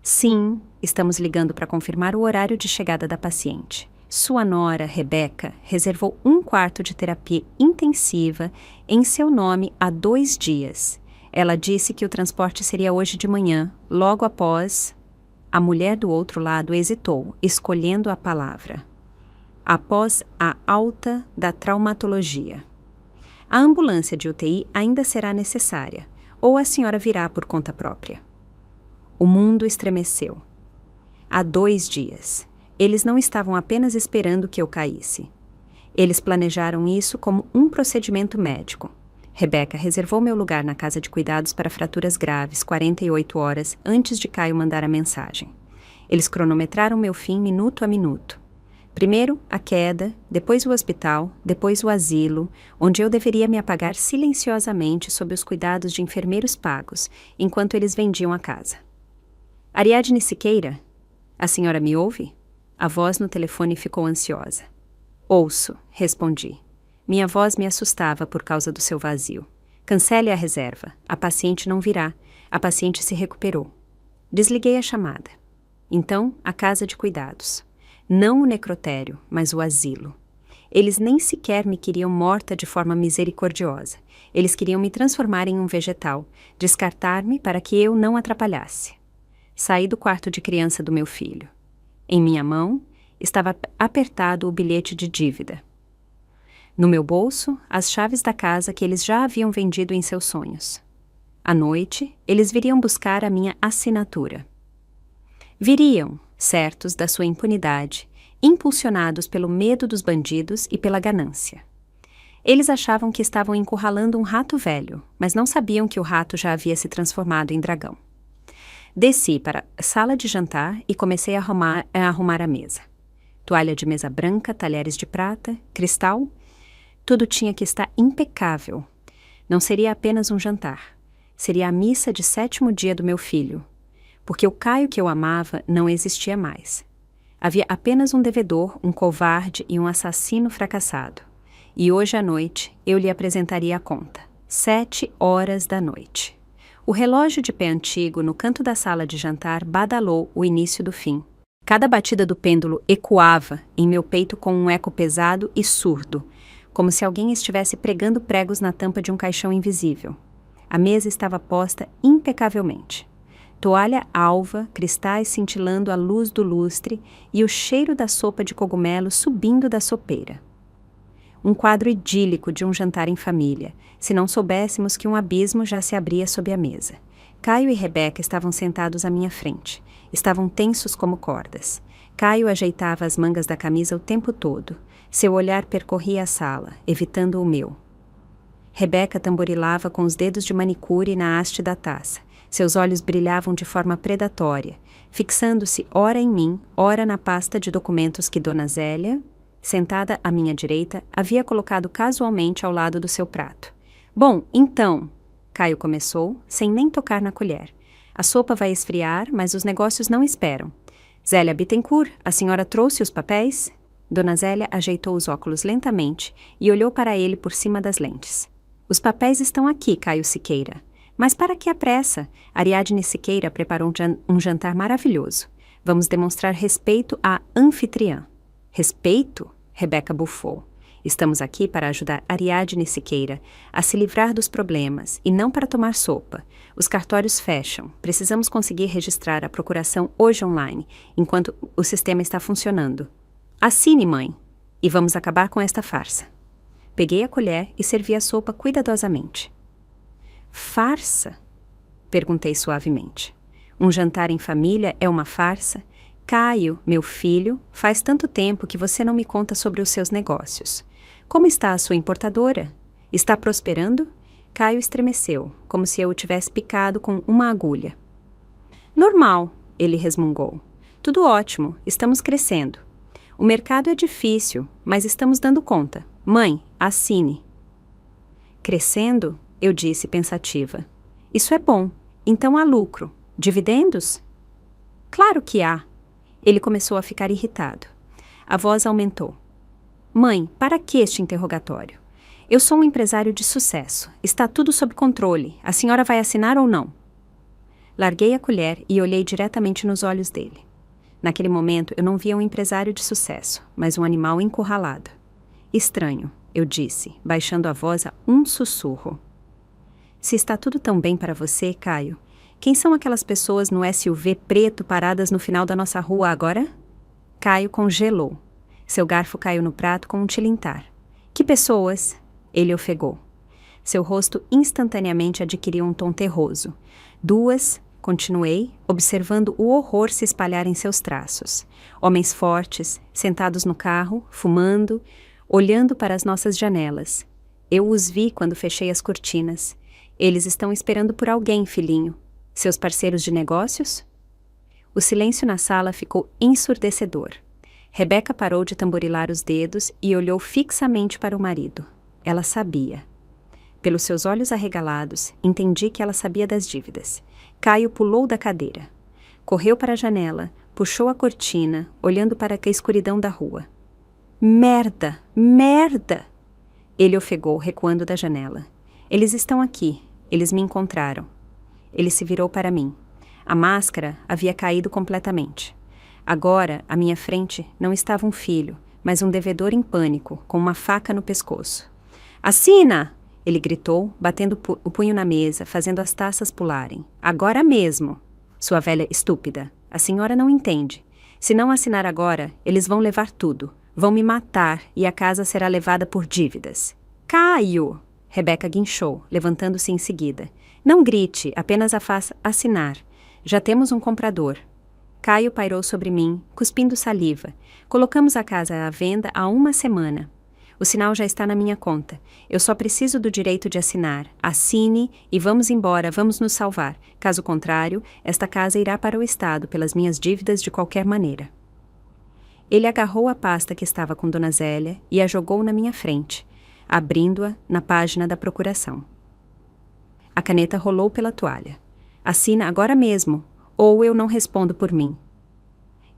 Sim, estamos ligando para confirmar o horário de chegada da paciente. Sua nora, Rebeca, reservou um quarto de terapia intensiva em seu nome há 2 dias. Ela disse que o transporte seria hoje de manhã, logo após... A mulher do outro lado hesitou, escolhendo a palavra. Após a alta da traumatologia. A ambulância de UTI ainda será necessária, ou a senhora virá por conta própria. O mundo estremeceu. Há 2 dias. Eles não estavam apenas esperando que eu caísse. Eles planejaram isso como um procedimento médico. Rebeca reservou meu lugar na casa de cuidados para fraturas graves 48 horas antes de Caio mandar a mensagem. Eles cronometraram meu fim minuto a minuto. Primeiro, a queda, depois o hospital, depois o asilo, onde eu deveria me apagar silenciosamente sob os cuidados de enfermeiros pagos, enquanto eles vendiam a casa. Ariadne Siqueira? A senhora me ouve? A voz no telefone ficou ansiosa. Ouço, respondi. Minha voz me assustava por causa do seu vazio. Cancele a reserva. A paciente não virá. A paciente se recuperou. Desliguei a chamada. Então, a casa de cuidados. Não o necrotério, mas o asilo. Eles nem sequer me queriam morta de forma misericordiosa. Eles queriam me transformar em um vegetal, descartar-me para que eu não atrapalhasse. Saí do quarto de criança do meu filho. Em minha mão, estava apertado o bilhete de dívida. No meu bolso, as chaves da casa que eles já haviam vendido em seus sonhos. À noite, eles viriam buscar a minha assinatura. Viriam, certos da sua impunidade, impulsionados pelo medo dos bandidos e pela ganância. Eles achavam que estavam encurralando um rato velho, mas não sabiam que o rato já havia se transformado em dragão. Desci para a sala de jantar e comecei a arrumar a mesa. Toalha de mesa branca, talheres de prata, cristal... Tudo tinha que estar impecável. Não seria apenas um jantar. Seria a missa de 7º dia do meu filho. Porque o Caio que eu amava não existia mais. Havia apenas um devedor, um covarde e um assassino fracassado. E hoje à noite eu lhe apresentaria a conta. 7 horas da noite. O relógio de pé antigo no canto da sala de jantar badalou o início do fim. Cada batida do pêndulo ecoava em meu peito com um eco pesado e surdo, como se alguém estivesse pregando pregos na tampa de um caixão invisível. A mesa estava posta impecavelmente. Toalha alva, cristais cintilando à luz do lustre e o cheiro da sopa de cogumelo subindo da sopeira. Um quadro idílico de um jantar em família, se não soubéssemos que um abismo já se abria sob a mesa. Caio e Rebeca estavam sentados à minha frente. Estavam tensos como cordas. Caio ajeitava as mangas da camisa o tempo todo. Seu olhar percorria a sala, evitando o meu. Rebeca tamborilava com os dedos de manicure na haste da taça. Seus olhos brilhavam de forma predatória, fixando-se ora em mim, ora na pasta de documentos que Dona Zélia, sentada à minha direita, havia colocado casualmente ao lado do seu prato. Bom, então, Caio começou, sem nem tocar na colher. A sopa vai esfriar, mas os negócios não esperam. Zélia Bittencourt, a senhora trouxe os papéis? Dona Zélia ajeitou os óculos lentamente e olhou para ele por cima das lentes. Os papéis estão aqui, Caio Siqueira. Mas para que a pressa? Ariadne Siqueira preparou um jantar maravilhoso. Vamos demonstrar respeito à anfitriã. Respeito? Rebeca bufou. Estamos aqui para ajudar Ariadne Siqueira a se livrar dos problemas e não para tomar sopa. Os cartórios fecham. Precisamos conseguir registrar a procuração hoje online, enquanto o sistema está funcionando. Assine, mãe, e vamos acabar com esta farsa. Peguei a colher e servi a sopa cuidadosamente. Farsa? Perguntei suavemente. Um jantar em família é uma farsa? Caio, meu filho, faz tanto tempo que você não me conta sobre os seus negócios. Como está a sua importadora? Está prosperando? Caio estremeceu, como se eu o tivesse picado com uma agulha. Normal, ele resmungou. Tudo ótimo, estamos crescendo. O mercado é difícil, mas estamos dando conta. Mãe, assine. Crescendo? Eu disse pensativa. Isso é bom. Então há lucro. Dividendos? Claro que há. Ele começou a ficar irritado. A voz aumentou. Mãe, para que este interrogatório? Eu sou um empresário de sucesso. Está tudo sob controle. A senhora vai assinar ou não? Larguei a colher e olhei diretamente nos olhos dele. Naquele momento, eu não via um empresário de sucesso, mas um animal encurralado. Estranho, eu disse, baixando a voz a um sussurro. Se está tudo tão bem para você, Caio, quem são aquelas pessoas no SUV preto paradas no final da nossa rua agora? Caio congelou. Seu garfo caiu no prato com um tilintar. Que pessoas? Ele ofegou. Seu rosto instantaneamente adquiriu um tom terroso. Duas... Continuei, observando o horror se espalhar em seus traços. Homens fortes, sentados no carro, fumando, olhando para as nossas janelas. Eu os vi quando fechei as cortinas. Eles estão esperando por alguém, filhinho. Seus parceiros de negócios? O silêncio na sala ficou ensurdecedor. Rebeca parou de tamborilar os dedos e olhou fixamente para o marido. Ela sabia. Pelos seus olhos arregalados, entendi que ela sabia das dívidas. Caio pulou da cadeira. Correu para a janela, puxou a cortina, olhando para a escuridão da rua. Merda! Merda! Ele ofegou, recuando da janela. Eles estão aqui. Eles me encontraram. Ele se virou para mim. A máscara havia caído completamente. Agora, à minha frente, não estava um filho, mas um devedor em pânico, com uma faca no pescoço. Assina! Ele gritou, batendo o punho na mesa, fazendo as taças pularem. Agora mesmo! Sua velha estúpida. A senhora não entende. Se não assinar agora, eles vão levar tudo. Vão me matar e a casa será levada por dívidas. Caio! Rebeca guinchou, levantando-se em seguida. Não grite, apenas a faça assinar. Já temos um comprador. Caio pairou sobre mim, cuspindo saliva. Colocamos a casa à venda há uma semana. O sinal já está na minha conta. Eu só preciso do direito de assinar. Assine e vamos embora, vamos nos salvar. Caso contrário, esta casa irá para o Estado pelas minhas dívidas de qualquer maneira. Ele agarrou a pasta que estava com Dona Zélia e a jogou na minha frente, abrindo-a na página da procuração. A caneta rolou pela toalha. Assina agora mesmo, ou eu não respondo por mim.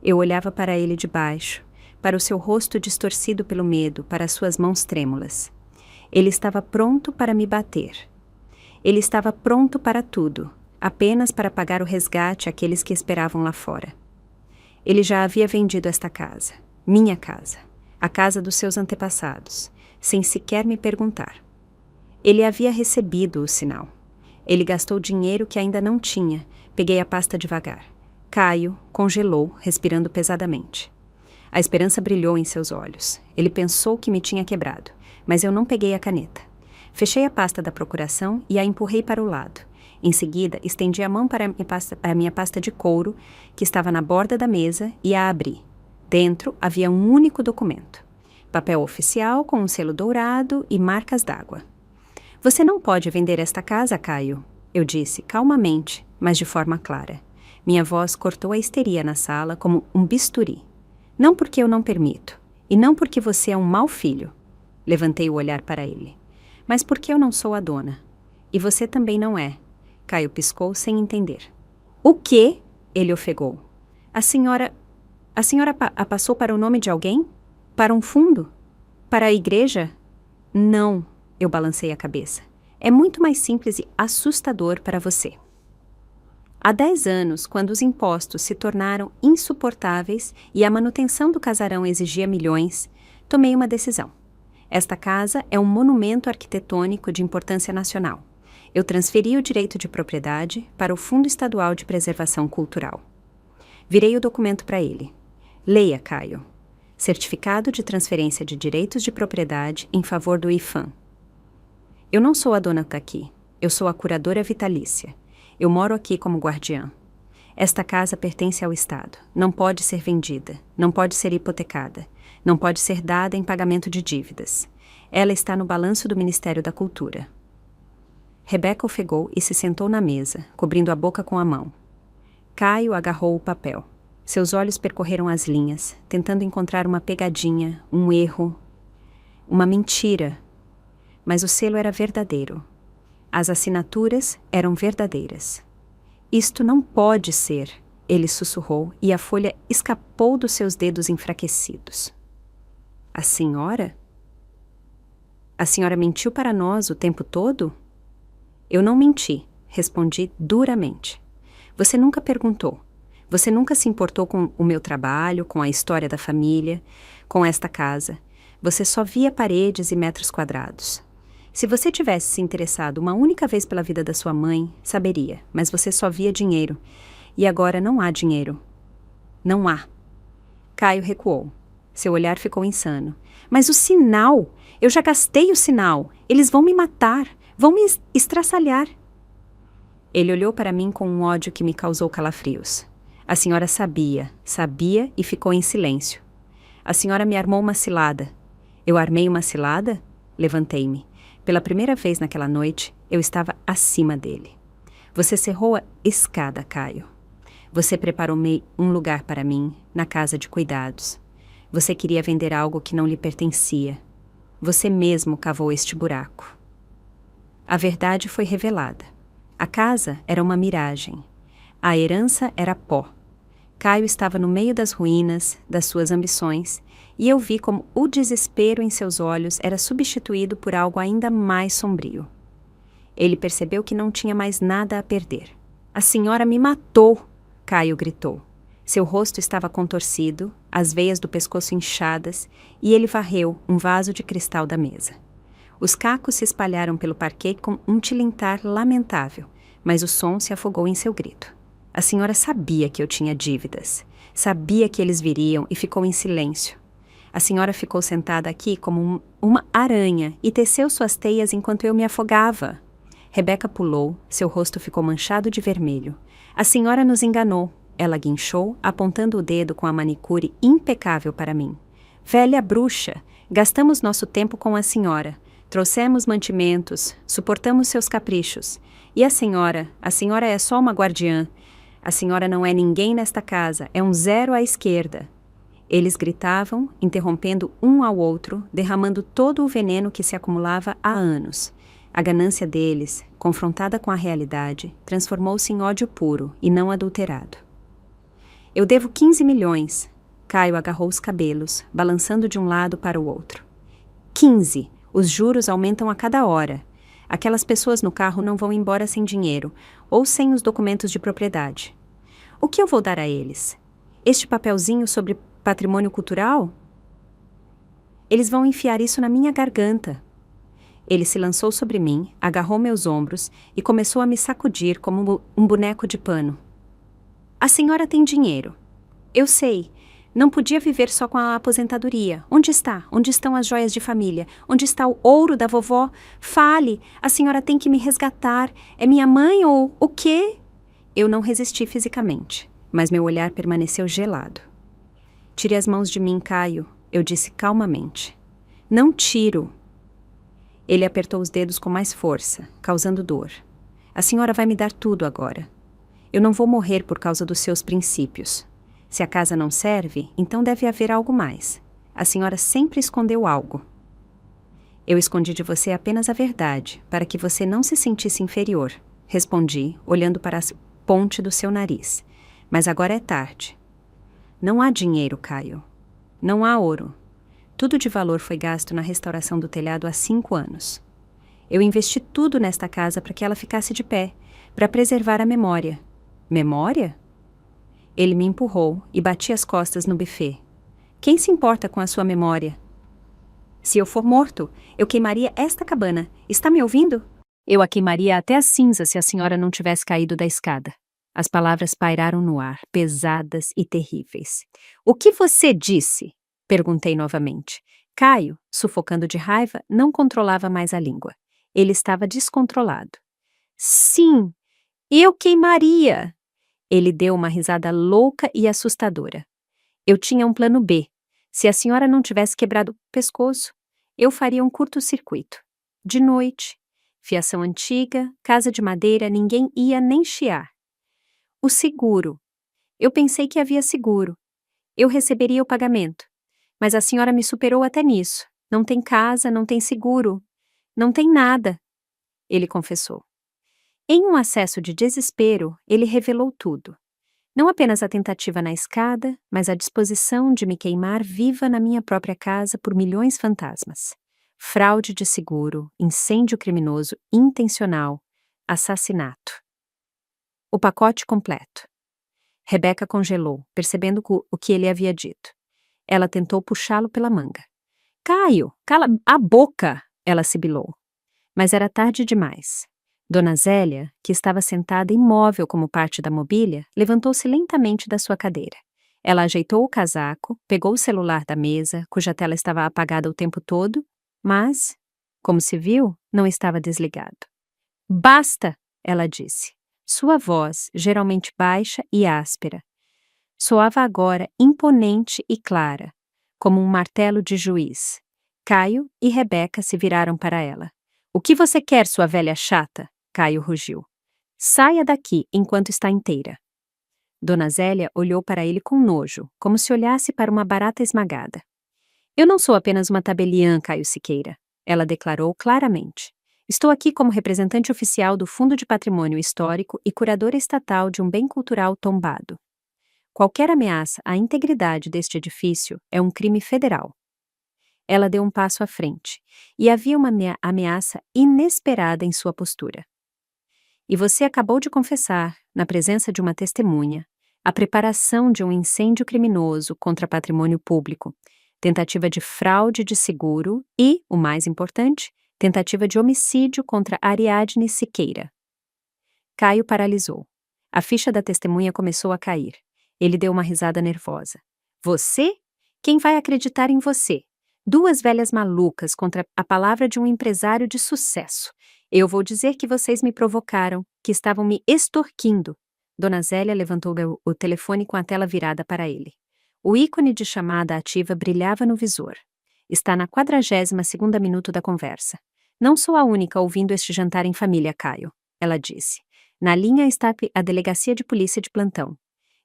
Eu olhava para ele de baixo, para o seu rosto distorcido pelo medo, para as suas mãos trêmulas. Ele estava pronto para me bater. Ele estava pronto para tudo, apenas para pagar o resgate àqueles que esperavam lá fora. Ele já havia vendido esta casa, minha casa, a casa dos seus antepassados, sem sequer me perguntar. Ele havia recebido o sinal. Ele gastou dinheiro que ainda não tinha. Peguei a pasta devagar. Caio congelou, respirando pesadamente. A esperança brilhou em seus olhos. Ele pensou que me tinha quebrado, mas eu não peguei a caneta. Fechei a pasta da procuração e a empurrei para o lado. Em seguida, estendi a mão para a minha pasta de couro, que estava na borda da mesa, e a abri. Dentro havia um único documento. Papel oficial com um selo dourado e marcas d'água. Você não pode vender esta casa, Caio. eu disse calmamente, mas de forma clara. Minha voz cortou a histeria na sala como um bisturi. Não porque eu não permito, e não porque você é um mau filho. Levantei o olhar para ele. Mas porque eu não sou a dona. E você também não é. Caio piscou sem entender. O quê? Ele ofegou. A senhora a passou para o nome de alguém? Para um fundo? Para a igreja? Não, eu balancei a cabeça. É muito mais simples e assustador para você. Há 10 anos, quando os impostos se tornaram insuportáveis e a manutenção do casarão exigia milhões, tomei uma decisão. Esta casa é um monumento arquitetônico de importância nacional. Eu transferi o direito de propriedade para o Fundo Estadual de Preservação Cultural. Virei o documento para ele. Leia, Caio. Certificado de transferência de direitos de propriedade em favor do IFAM. Eu não sou a dona daqui. Eu sou a curadora vitalícia. Eu moro aqui como guardiã. Esta casa pertence ao Estado. Não pode ser vendida. Não pode ser hipotecada. Não pode ser dada em pagamento de dívidas. Ela está no balanço do Ministério da Cultura. Rebeca ofegou e se sentou na mesa, cobrindo a boca com a mão. Caio agarrou o papel. Seus olhos percorreram as linhas, tentando encontrar uma pegadinha, um erro, uma mentira. Mas o selo era verdadeiro. As assinaturas eram verdadeiras. Isto não pode ser, ele sussurrou e a folha escapou dos seus dedos enfraquecidos. A senhora? A senhora mentiu para nós o tempo todo? Eu não menti, respondi duramente. Você nunca perguntou. Você nunca se importou com o meu trabalho, com a história da família, com esta casa. Você só via paredes e metros quadrados. Se você tivesse se interessado uma única vez pela vida da sua mãe, saberia, mas você só via dinheiro. E agora não há dinheiro. Não há. Caio recuou. Seu olhar ficou insano. Mas o sinal! Eu já gastei o sinal! Eles vão me matar! Vão me estraçalhar! Ele olhou para mim com um ódio que me causou calafrios. A senhora sabia e ficou em silêncio. A senhora me armou uma cilada. Eu armei uma cilada? Levantei-me. Pela primeira vez naquela noite, eu estava acima dele. Você cerrou a escada, Caio. Você preparou um lugar para mim, na casa de cuidados. Você queria vender algo que não lhe pertencia. Você mesmo cavou este buraco. A verdade foi revelada. A casa era uma miragem. A herança era pó. Caio estava no meio das ruínas, das suas ambições, e eu vi como o desespero em seus olhos era substituído por algo ainda mais sombrio. Ele percebeu que não tinha mais nada a perder. A senhora me matou! Caio gritou. Seu rosto estava contorcido, as veias do pescoço inchadas, e ele varreu um vaso de cristal da mesa. Os cacos se espalharam pelo parquet com um tilintar lamentável, mas o som se afogou em seu grito. A senhora sabia que eu tinha dívidas. Sabia que eles viriam e ficou em silêncio. A senhora ficou sentada aqui como uma aranha e teceu suas teias enquanto eu me afogava. Rebeca pulou, seu rosto ficou manchado de vermelho. A senhora nos enganou. Ela guinchou, apontando o dedo com a manicure impecável para mim. Velha bruxa, gastamos nosso tempo com a senhora. Trouxemos mantimentos, suportamos seus caprichos. E a senhora é só uma guardiã. A senhora não é ninguém nesta casa, é um zero à esquerda. Eles gritavam, interrompendo um ao outro, derramando todo o veneno que se acumulava há anos. A ganância deles, confrontada com a realidade, transformou-se em ódio puro e não adulterado. Eu devo 15 milhões. Caio agarrou os cabelos, balançando de um lado para o outro. 15! Os juros aumentam a cada hora. Aquelas pessoas no carro não vão embora sem dinheiro, ou sem os documentos de propriedade. O que eu vou dar a eles? Este papelzinho sobre patrimônio cultural? Eles vão enfiar isso na minha garganta. Ele se lançou sobre mim, agarrou meus ombros e começou a me sacudir como um boneco de pano. A senhora tem dinheiro. Eu sei. Não podia viver só com a aposentadoria. Onde está? Onde estão as joias de família? Onde está o ouro da vovó? Fale! A senhora tem que me resgatar. É minha mãe ou o quê? Eu não resisti fisicamente, mas meu olhar permaneceu gelado. Tire as mãos de mim, Caio, eu disse calmamente. Não tiro. Ele apertou os dedos com mais força, causando dor. A senhora vai me dar tudo agora. Eu não vou morrer por causa dos seus princípios. Se a casa não serve, então deve haver algo mais. A senhora sempre escondeu algo. Eu escondi de você apenas a verdade, para que você não se sentisse inferior, respondi, olhando para a ponte do seu nariz. Mas agora é tarde. Não há dinheiro, Caio. Não há ouro. Tudo de valor foi gasto na restauração do telhado há 5 anos. Eu investi tudo nesta casa para que ela ficasse de pé, para preservar a memória. Memória? Ele me empurrou e bati as costas no buffet. Quem se importa com a sua memória? Se eu for morto, eu queimaria esta cabana. Está me ouvindo? Eu a queimaria até as cinzas se a senhora não tivesse caído da escada. As palavras pairaram no ar, pesadas e terríveis. O que você disse? Perguntei novamente. Caio, sufocando de raiva, não controlava mais a língua. Ele estava descontrolado. Sim, eu queimaria! Ele deu uma risada louca e assustadora. Eu tinha um plano B. Se a senhora não tivesse quebrado o pescoço, eu faria um curto-circuito. De noite, fiação antiga, casa de madeira, ninguém ia nem chiar. O seguro. Eu pensei que havia seguro. Eu receberia o pagamento. Mas a senhora me superou até nisso. Não tem casa, não tem seguro. Não tem nada. Ele confessou. Em um acesso de desespero, ele revelou tudo. Não apenas a tentativa na escada, mas a disposição de me queimar viva na minha própria casa por milhões fantasmas. Fraude de seguro, incêndio criminoso, intencional, assassinato. O pacote completo. Rebeca congelou, percebendo o que ele havia dito. Ela tentou puxá-lo pela manga. Caio, cala a boca! Ela sibilou. Mas era tarde demais. Dona Zélia, que estava sentada imóvel como parte da mobília, levantou-se lentamente da sua cadeira. Ela ajeitou o casaco, pegou o celular da mesa, cuja tela estava apagada o tempo todo, mas, como se viu, não estava desligado. Basta! Ela disse. Sua voz, geralmente baixa e áspera, soava agora imponente e clara, como um martelo de juiz. Caio e Rebeca se viraram para ela. O que você quer, sua velha chata? Caio rugiu. Saia daqui enquanto está inteira. Dona Zélia olhou para ele com nojo, como se olhasse para uma barata esmagada. Eu não sou apenas uma tabeliã, Caio Siqueira, ela declarou claramente. Estou aqui como representante oficial do Fundo de Patrimônio Histórico e curadora estatal de um bem cultural tombado. Qualquer ameaça à integridade deste edifício é um crime federal. Ela deu um passo à frente, e havia uma ameaça inesperada em sua postura. E você acabou de confessar, na presença de uma testemunha, a preparação de um incêndio criminoso contra patrimônio público, tentativa de fraude de seguro e, o mais importante, tentativa de homicídio contra Ariadne Siqueira. Caio paralisou. A ficha da testemunha começou a cair. Ele deu uma risada nervosa. Você? Quem vai acreditar em você? 2 velhas malucas contra a palavra de um empresário de sucesso. Eu vou dizer que vocês me provocaram, que estavam me extorquindo. Dona Zélia levantou o telefone com a tela virada para ele. O ícone de chamada ativa brilhava no visor. Está na 42º minuto da conversa. Não sou a única ouvindo este jantar em família, Caio, ela disse. Na linha está a delegacia de polícia de plantão.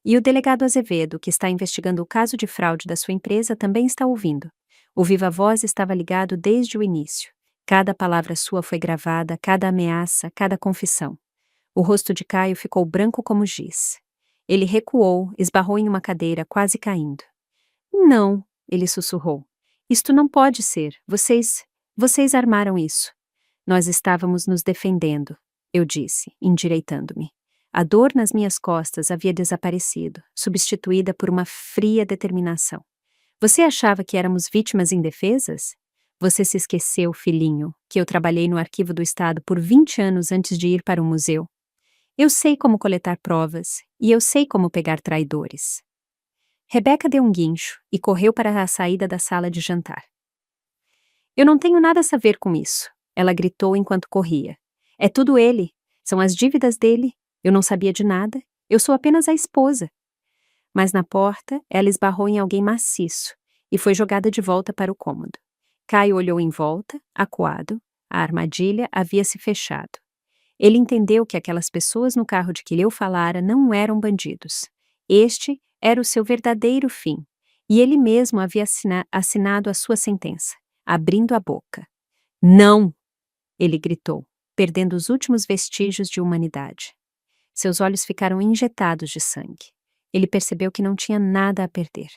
E o delegado Azevedo, que está investigando o caso de fraude da sua empresa, também está ouvindo. O viva-voz estava ligado desde o início. Cada palavra sua foi gravada, cada ameaça, cada confissão. O rosto de Caio ficou branco como giz. Ele recuou, esbarrou em uma cadeira, quase caindo. Não, ele sussurrou. Isto não pode ser. Vocês armaram isso. Nós estávamos nos defendendo, eu disse, endireitando-me. A dor nas minhas costas havia desaparecido, substituída por uma fria determinação. Você achava que éramos vítimas indefesas? Você se esqueceu, filhinho, que eu trabalhei no Arquivo do Estado por 20 anos antes de ir para o museu. Eu sei como coletar provas, e eu sei como pegar traidores. Rebeca deu um guincho e correu para a saída da sala de jantar. Eu não tenho nada a ver com isso, ela gritou enquanto corria. É tudo ele, são as dívidas dele, eu não sabia de nada, eu sou apenas a esposa. Mas na porta, ela esbarrou em alguém maciço e foi jogada de volta para o cômodo. Caio olhou em volta, acuado, a armadilha havia se fechado. Ele entendeu que aquelas pessoas no carro de que eu falara não eram bandidos. Este era o seu verdadeiro fim, e ele mesmo havia assinado a sua sentença, abrindo a boca. Não! Ele gritou, perdendo os últimos vestígios de humanidade. Seus olhos ficaram injetados de sangue. Ele percebeu que não tinha nada a perder.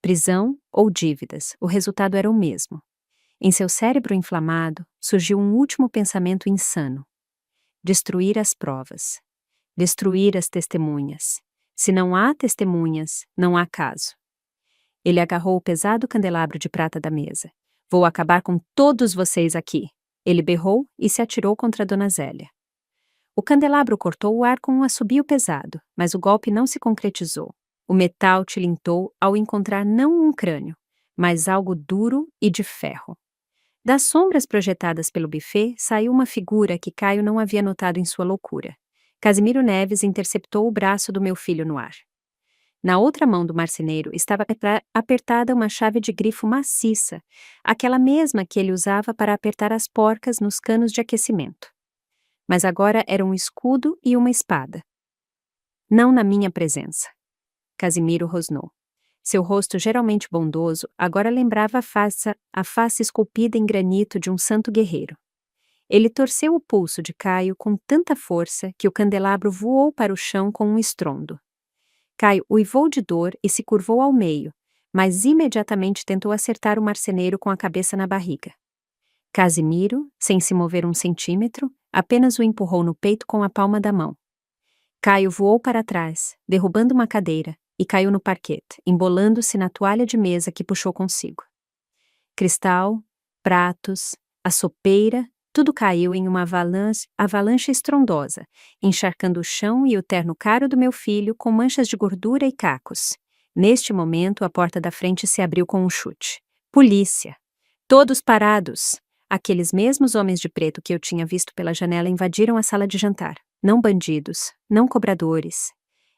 Prisão ou dívidas, o resultado era o mesmo. Em seu cérebro inflamado, surgiu um último pensamento insano. Destruir as provas. Destruir as testemunhas. Se não há testemunhas, não há caso. Ele agarrou o pesado candelabro de prata da mesa. Vou acabar com todos vocês aqui. Ele berrou e se atirou contra Dona Zélia. O candelabro cortou o ar com um assobio pesado, mas o golpe não se concretizou. O metal tilintou ao encontrar não um crânio, mas algo duro e de ferro. Das sombras projetadas pelo buffet saiu uma figura que Caio não havia notado em sua loucura. Casimiro Neves interceptou o braço do meu filho no ar. Na outra mão do marceneiro estava apertada uma chave de grifo maciça, aquela mesma que ele usava para apertar as porcas nos canos de aquecimento. Mas agora era um escudo e uma espada. Não na minha presença. Casimiro rosnou. Seu rosto geralmente bondoso agora lembrava a face esculpida em granito de um santo guerreiro. Ele torceu o pulso de Caio com tanta força que o candelabro voou para o chão com um estrondo. Caio uivou de dor e se curvou ao meio, mas imediatamente tentou acertar o marceneiro com a cabeça na barriga. Casimiro, sem se mover um centímetro, apenas o empurrou no peito com a palma da mão. Caio voou para trás, derrubando uma cadeira, e caiu no parquete, embolando-se na toalha de mesa que puxou consigo. Cristal, pratos, a sopeira, tudo caiu em uma avalanche estrondosa, encharcando o chão e o terno caro do meu filho com manchas de gordura e cacos. Neste momento, a porta da frente se abriu com um chute. Polícia! Todos parados! Aqueles mesmos homens de preto que eu tinha visto pela janela invadiram a sala de jantar. Não bandidos, não cobradores.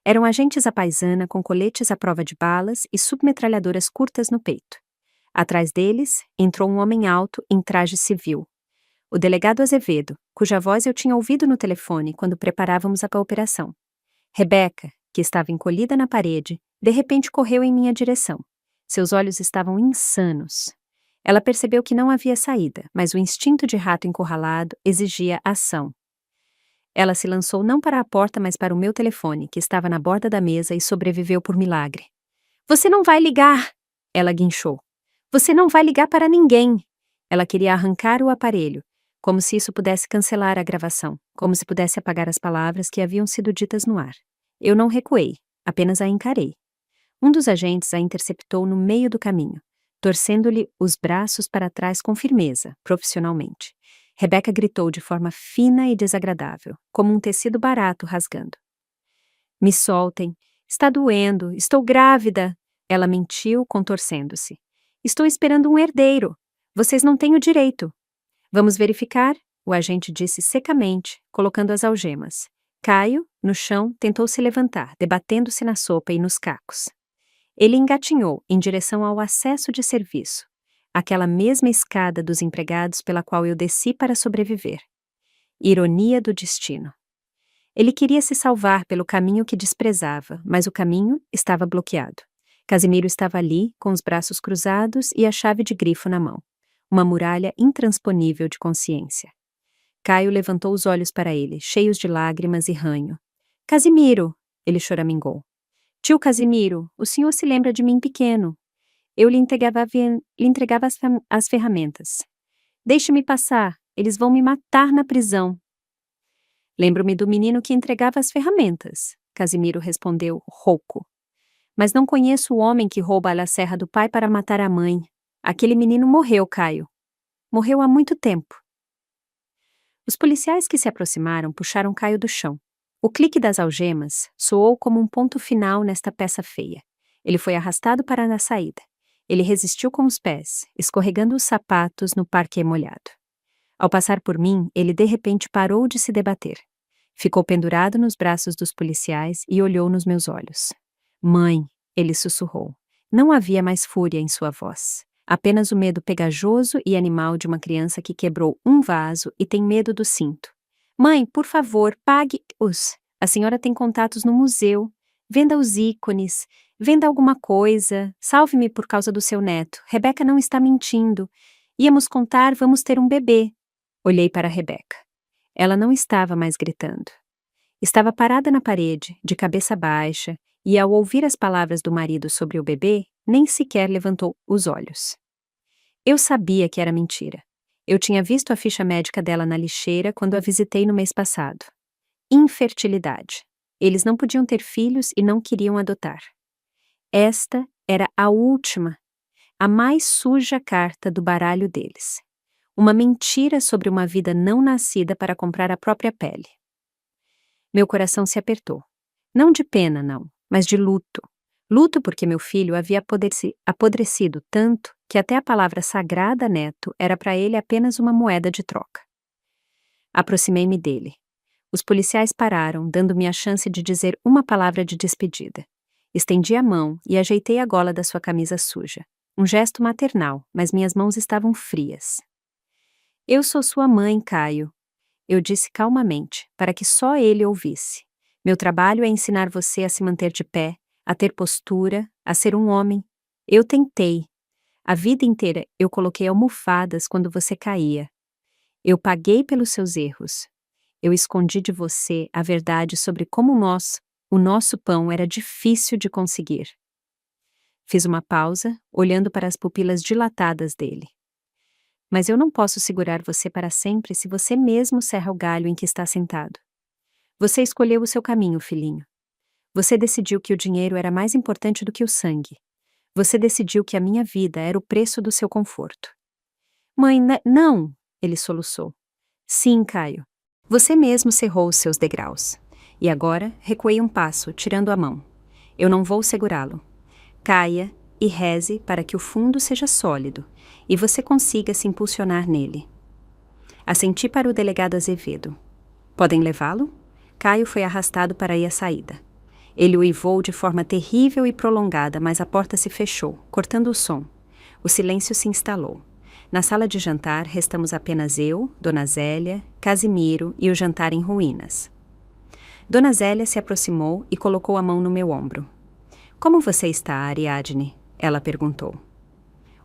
Eram agentes à paisana com coletes à prova de balas e submetralhadoras curtas no peito. Atrás deles, entrou um homem alto em traje civil. O delegado Azevedo, cuja voz eu tinha ouvido no telefone quando preparávamos a operação. Rebeca, que estava encolhida na parede, de repente correu em minha direção. Seus olhos estavam insanos. Ela percebeu que não havia saída, mas o instinto de rato encurralado exigia ação. Ela se lançou não para a porta, mas para o meu telefone, que estava na borda da mesa e sobreviveu por milagre. Você não vai ligar! Ela guinchou. Você não vai ligar para ninguém! Ela queria arrancar o aparelho, como se isso pudesse cancelar a gravação, como se pudesse apagar as palavras que haviam sido ditas no ar. Eu não recuei, apenas a encarei. Um dos agentes a interceptou no meio do caminho, torcendo-lhe os braços para trás com firmeza, profissionalmente. Rebeca gritou de forma fina e desagradável, como um tecido barato rasgando. Me soltem. Está doendo. Estou grávida. Ela mentiu, contorcendo-se. Estou esperando um herdeiro. Vocês não têm o direito. Vamos verificar? O agente disse secamente, colocando as algemas. Caio, no chão, tentou se levantar, debatendo-se na sopa e nos cacos. Ele engatinhou em direção ao acesso de serviço, aquela mesma escada dos empregados pela qual eu desci para sobreviver. Ironia do destino. Ele queria se salvar pelo caminho que desprezava, mas o caminho estava bloqueado. Casimiro estava ali, com os braços cruzados e a chave de grifo na mão. Uma muralha intransponível de consciência. Caio levantou os olhos para ele, cheios de lágrimas e ranho. Casimiro! Ele choramingou. Tio Casimiro, o senhor se lembra de mim pequeno. Eu lhe entregava as ferramentas. Deixe-me passar, eles vão me matar na prisão. Lembro-me do menino que entregava as ferramentas, Casimiro respondeu, rouco. Mas não conheço o homem que rouba a serra do pai para matar a mãe. Aquele menino morreu, Caio. Morreu há muito tempo. Os policiais que se aproximaram puxaram Caio do chão. O clique das algemas soou como um ponto final nesta peça feia. Ele foi arrastado para a saída. Ele resistiu com os pés, escorregando os sapatos no parquet molhado. Ao passar por mim, ele de repente parou de se debater. Ficou pendurado nos braços dos policiais e olhou nos meus olhos. Mãe, ele sussurrou. Não havia mais fúria em sua voz. Apenas o medo pegajoso e animal de uma criança que quebrou um vaso e tem medo do cinto. Mãe, por favor, pague-os. A senhora tem contatos no museu. Venda os ícones. Venda alguma coisa. Salve-me por causa do seu neto. Rebeca não está mentindo. Íamos contar, vamos ter um bebê. Olhei para Rebeca. Ela não estava mais gritando. Estava parada na parede, de cabeça baixa, e ao ouvir as palavras do marido sobre o bebê, nem sequer levantou os olhos. Eu sabia que era mentira. Eu tinha visto a ficha médica dela na lixeira quando a visitei no mês passado. Infertilidade. Eles não podiam ter filhos e não queriam adotar. Esta era a última, a mais suja carta do baralho deles. Uma mentira sobre uma vida não nascida para comprar a própria pele. Meu coração se apertou. Não de pena, não, mas de luto. Luto porque meu filho havia apodrecido tanto que até a palavra sagrada neto era para ele apenas uma moeda de troca. Aproximei-me dele. Os policiais pararam, dando-me a chance de dizer uma palavra de despedida. Estendi a mão e ajeitei a gola da sua camisa suja. Um gesto maternal, mas minhas mãos estavam frias. Eu sou sua mãe, Caio. Eu disse calmamente, para que só ele ouvisse. Meu trabalho é ensinar você a se manter de pé, a ter postura, a ser um homem. Eu tentei. A vida inteira eu coloquei almofadas quando você caía. Eu paguei pelos seus erros. Eu escondi de você a verdade sobre como o nosso pão era difícil de conseguir. Fiz uma pausa, olhando para as pupilas dilatadas dele. Mas eu não posso segurar você para sempre se você mesmo serra o galho em que está sentado. Você escolheu o seu caminho, filhinho. Você decidiu que o dinheiro era mais importante do que o sangue. Você decidiu que a minha vida era o preço do seu conforto. Mãe, não! Ele soluçou. Sim, Caio. Você mesmo cerrou os seus degraus. E agora, recuei um passo, tirando a mão. Eu não vou segurá-lo. Caia e reze para que o fundo seja sólido e você consiga se impulsionar nele. Assenti para o delegado Azevedo. Podem levá-lo? Caio foi arrastado para ir à saída. Ele uivou de forma terrível e prolongada, mas a porta se fechou, cortando o som. O silêncio se instalou. Na sala de jantar, restamos apenas eu, Dona Zélia, Casimiro e o jantar em ruínas. Dona Zélia se aproximou e colocou a mão no meu ombro. Como você está, Ariadne? Ela perguntou.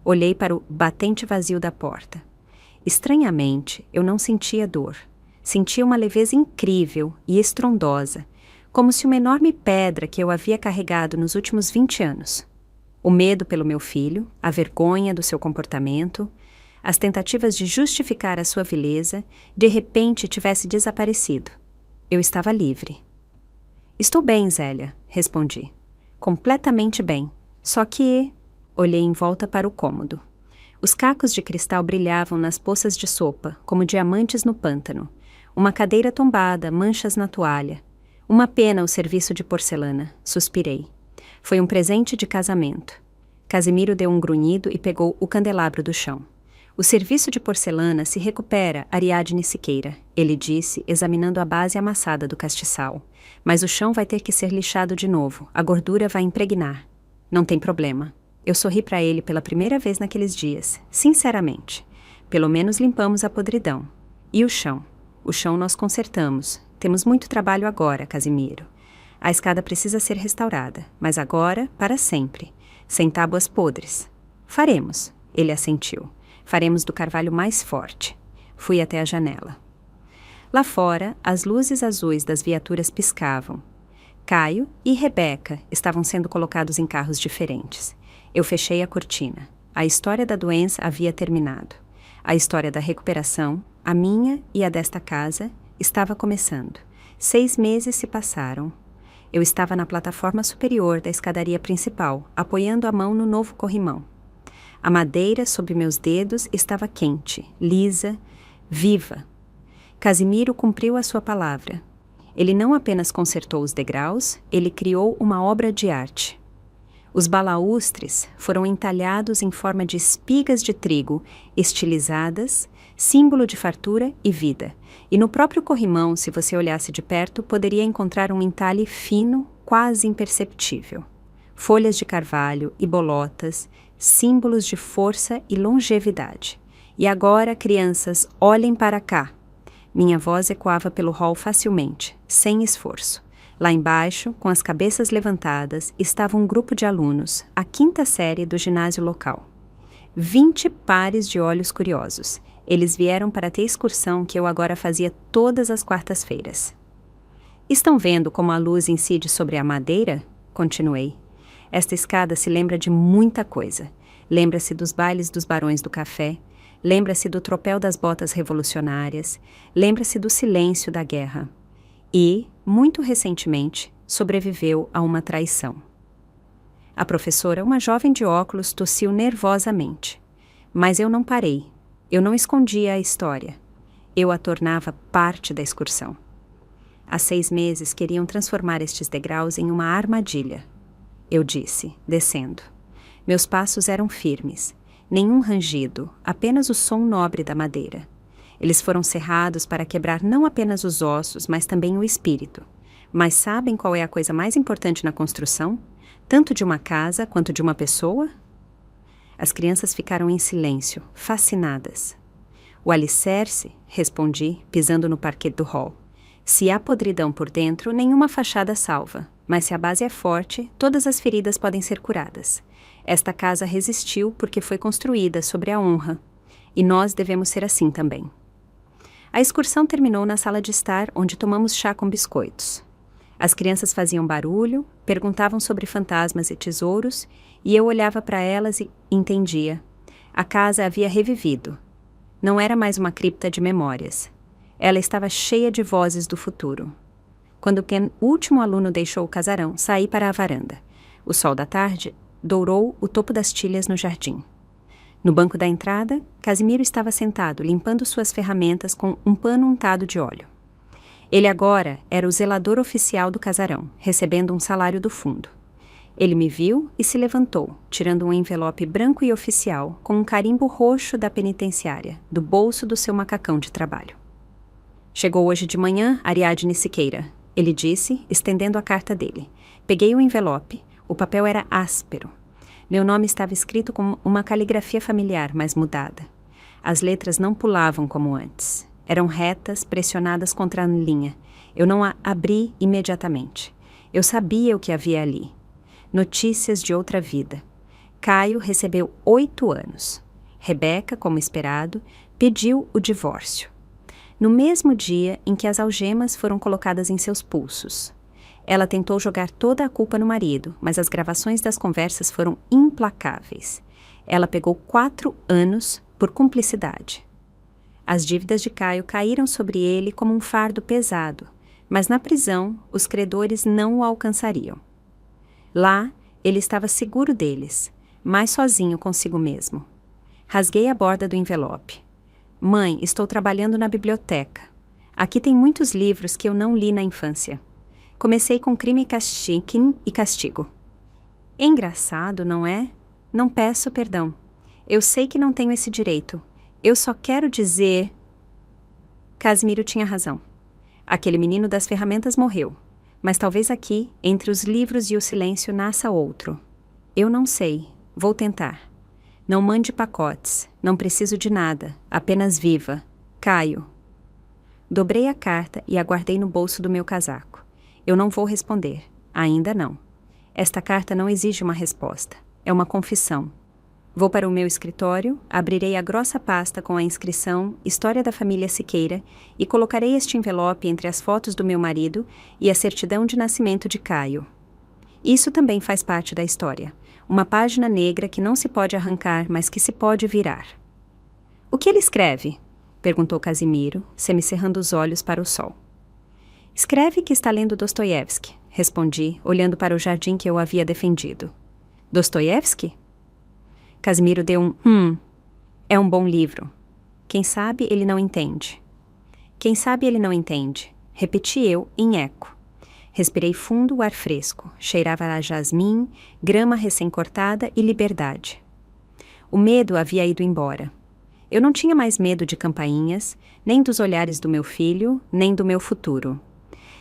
Olhei para o batente vazio da porta. Estranhamente, eu não sentia dor. Sentia uma leveza incrível e estrondosa, como se uma enorme pedra que eu havia carregado nos últimos 20 anos. O medo pelo meu filho, a vergonha do seu comportamento, as tentativas de justificar a sua vileza, de repente tivesse desaparecido. Eu estava livre. Estou bem, Zélia, respondi. Completamente bem. Só que... Olhei em volta para o cômodo. Os cacos de cristal brilhavam nas poças de sopa, como diamantes no pântano. Uma cadeira tombada, manchas na toalha. Uma pena o serviço de porcelana, suspirei. Foi um presente de casamento. Casimiro deu um grunhido e pegou o candelabro do chão. O serviço de porcelana se recupera, Ariadne Siqueira, ele disse, examinando a base amassada do castiçal. Mas o chão vai ter que ser lixado de novo, a gordura vai impregnar. Não tem problema. Eu sorri para ele pela primeira vez naqueles dias, sinceramente. Pelo menos limpamos a podridão. E o chão? O chão nós consertamos. Temos muito trabalho agora, Casimiro. A escada precisa ser restaurada, mas agora, para sempre. Sem tábuas podres. Faremos, ele assentiu. Faremos do carvalho mais forte. Fui até a janela. Lá fora, as luzes azuis das viaturas piscavam. Caio e Rebeca estavam sendo colocados em carros diferentes. Eu fechei a cortina. A história da doença havia terminado. A história da recuperação, a minha e a desta casa, estava começando. 6 meses se passaram. Eu estava na plataforma superior da escadaria principal, apoiando a mão no novo corrimão. A madeira sob meus dedos estava quente, lisa, viva. Casimiro cumpriu a sua palavra. Ele não apenas consertou os degraus, ele criou uma obra de arte. Os balaústres foram entalhados em forma de espigas de trigo, estilizadas, símbolo de fartura e vida. E no próprio corrimão, se você olhasse de perto, poderia encontrar um entalhe fino, quase imperceptível. Folhas de carvalho e bolotas, símbolos de força e longevidade. E agora, crianças, olhem para cá. Minha voz ecoava pelo hall facilmente, sem esforço. Lá embaixo, com as cabeças levantadas, estava um grupo de alunos, a 5ª série do ginásio local. 20 pares de olhos curiosos. Eles vieram para ter excursão que eu agora fazia todas as quartas-feiras. Estão vendo como a luz incide sobre a madeira? Continuei. Esta escada se lembra de muita coisa. Lembra-se dos bailes dos barões do café, lembra-se do tropel das botas revolucionárias, lembra-se do silêncio da guerra. E, muito recentemente, sobreviveu a uma traição. A professora, uma jovem de óculos, tossiu nervosamente. Mas eu não parei. Eu não escondia a história. Eu a tornava parte da excursão. Há 6 meses queriam transformar estes degraus em uma armadilha. Eu disse, descendo. Meus passos eram firmes. Nenhum rangido, apenas o som nobre da madeira. Eles foram serrados para quebrar não apenas os ossos, mas também o espírito. Mas sabem qual é a coisa mais importante na construção? Tanto de uma casa quanto de uma pessoa? As crianças ficaram em silêncio, fascinadas. O alicerce, respondi, pisando no parquet do hall. Se há podridão por dentro, nenhuma fachada salva. Mas se a base é forte, todas as feridas podem ser curadas. Esta casa resistiu porque foi construída sobre a honra. E nós devemos ser assim também. A excursão terminou na sala de estar, onde tomamos chá com biscoitos. As crianças faziam barulho, perguntavam sobre fantasmas e tesouros, e eu olhava para elas e entendia. A casa havia revivido. Não era mais uma cripta de memórias. Ela estava cheia de vozes do futuro. Quando o último aluno deixou o casarão, saí para a varanda. O sol da tarde dourou o topo das tilhas no jardim. No banco da entrada, Casimiro estava sentado, limpando suas ferramentas com um pano untado de óleo. Ele agora era o zelador oficial do casarão, recebendo um salário do fundo. Ele me viu e se levantou, tirando um envelope branco e oficial, com um carimbo roxo da penitenciária, do bolso do seu macacão de trabalho. Chegou hoje de manhã Ariadne Siqueira, ele disse, estendendo a carta dele. Peguei o envelope. O papel era áspero. Meu nome estava escrito com uma caligrafia familiar, mas mudada. As letras não pulavam como antes. Eram retas, pressionadas contra a linha. Eu não a abri imediatamente. Eu sabia o que havia ali. Notícias de outra vida. Caio recebeu 8 anos. Rebeca, como esperado, pediu o divórcio. No mesmo dia em que as algemas foram colocadas em seus pulsos. Ela tentou jogar toda a culpa no marido, mas as gravações das conversas foram implacáveis. Ela pegou 4 anos por cumplicidade. As dívidas de Caio caíram sobre ele como um fardo pesado, mas na prisão os credores não o alcançariam. Lá, ele estava seguro deles, mais sozinho consigo mesmo. Rasguei a borda do envelope. Mãe, estou trabalhando na biblioteca. Aqui tem muitos livros que eu não li na infância. Comecei com Crime e Castigo. Engraçado, não é? Não peço perdão. Eu sei que não tenho esse direito. Eu só quero dizer... Casimiro tinha razão. Aquele menino das ferramentas morreu. Mas talvez aqui, entre os livros e o silêncio, nasça outro. Eu não sei. Vou tentar. Não mande pacotes. Não preciso de nada. Apenas viva. Caio. Dobrei a carta e a guardei no bolso do meu casaco. Eu não vou responder. Ainda não. Esta carta não exige uma resposta. É uma confissão. Vou para o meu escritório, abrirei a grossa pasta com a inscrição História da Família Siqueira e colocarei este envelope entre as fotos do meu marido e a certidão de nascimento de Caio. Isso também faz parte da história. Uma página negra que não se pode arrancar, mas que se pode virar. O que ele escreve? Perguntou Casimiro, semicerrando os olhos para o sol. Escreve que está lendo Dostoiévski, respondi, olhando para o jardim que eu havia defendido. Dostoiévski? Casimiro deu um É um bom livro. Quem sabe ele não entende. Quem sabe ele não entende. Repeti eu em eco. Respirei fundo o ar fresco. Cheirava a jasmim, grama recém-cortada e liberdade. O medo havia ido embora. Eu não tinha mais medo de campainhas, nem dos olhares do meu filho, nem do meu futuro.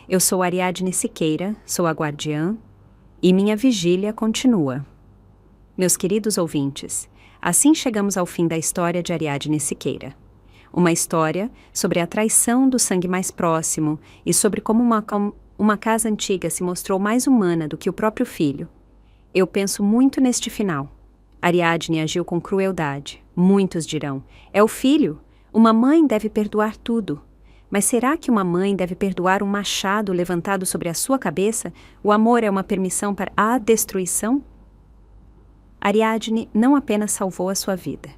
Eu sou Ariadne Siqueira, sou a guardiã, e minha vigília continua. Meus queridos ouvintes, assim chegamos ao fim da história de Ariadne Siqueira. Uma história sobre a traição do sangue mais próximo e sobre como uma casa antiga se mostrou mais humana do que o próprio filho. Eu penso muito neste final. Ariadne agiu com crueldade. Muitos dirão: é o filho. Uma mãe deve perdoar tudo. Mas será que uma mãe deve perdoar um machado levantado sobre a sua cabeça? O amor é uma permissão para a destruição? Ariadne não apenas salvou a sua vida.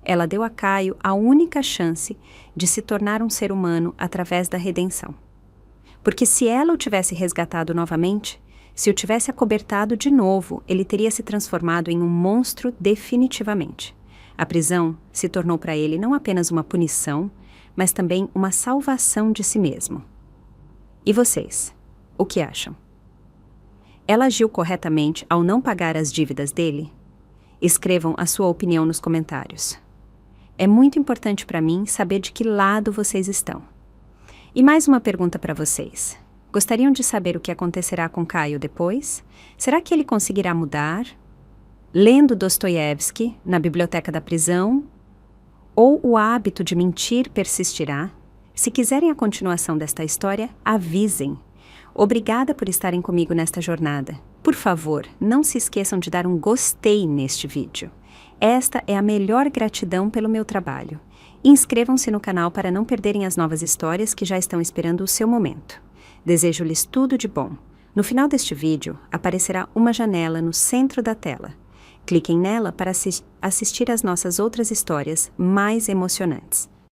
Ela deu a Caio a única chance de se tornar um ser humano através da redenção. Porque se ela o tivesse resgatado novamente, se o tivesse acobertado de novo, ele teria se transformado em um monstro definitivamente. A prisão se tornou para ele não apenas uma punição, mas também uma salvação de si mesmo. E vocês? O que acham? Ela agiu corretamente ao não pagar as dívidas dele? Escrevam a sua opinião nos comentários. É muito importante para mim saber de que lado vocês estão. E mais uma pergunta para vocês. Gostariam de saber o que acontecerá com Caio depois? Será que ele conseguirá mudar? Lendo Dostoiévski na biblioteca da prisão? Ou o hábito de mentir persistirá? Se quiserem a continuação desta história, avisem. Obrigada por estarem comigo nesta jornada. Por favor, não se esqueçam de dar um gostei neste vídeo. Esta é a melhor gratidão pelo meu trabalho. Inscrevam-se no canal para não perderem as novas histórias que já estão esperando o seu momento. Desejo-lhes tudo de bom. No final deste vídeo, aparecerá uma janela no centro da tela. Cliquem nela para assistir às nossas outras histórias mais emocionantes.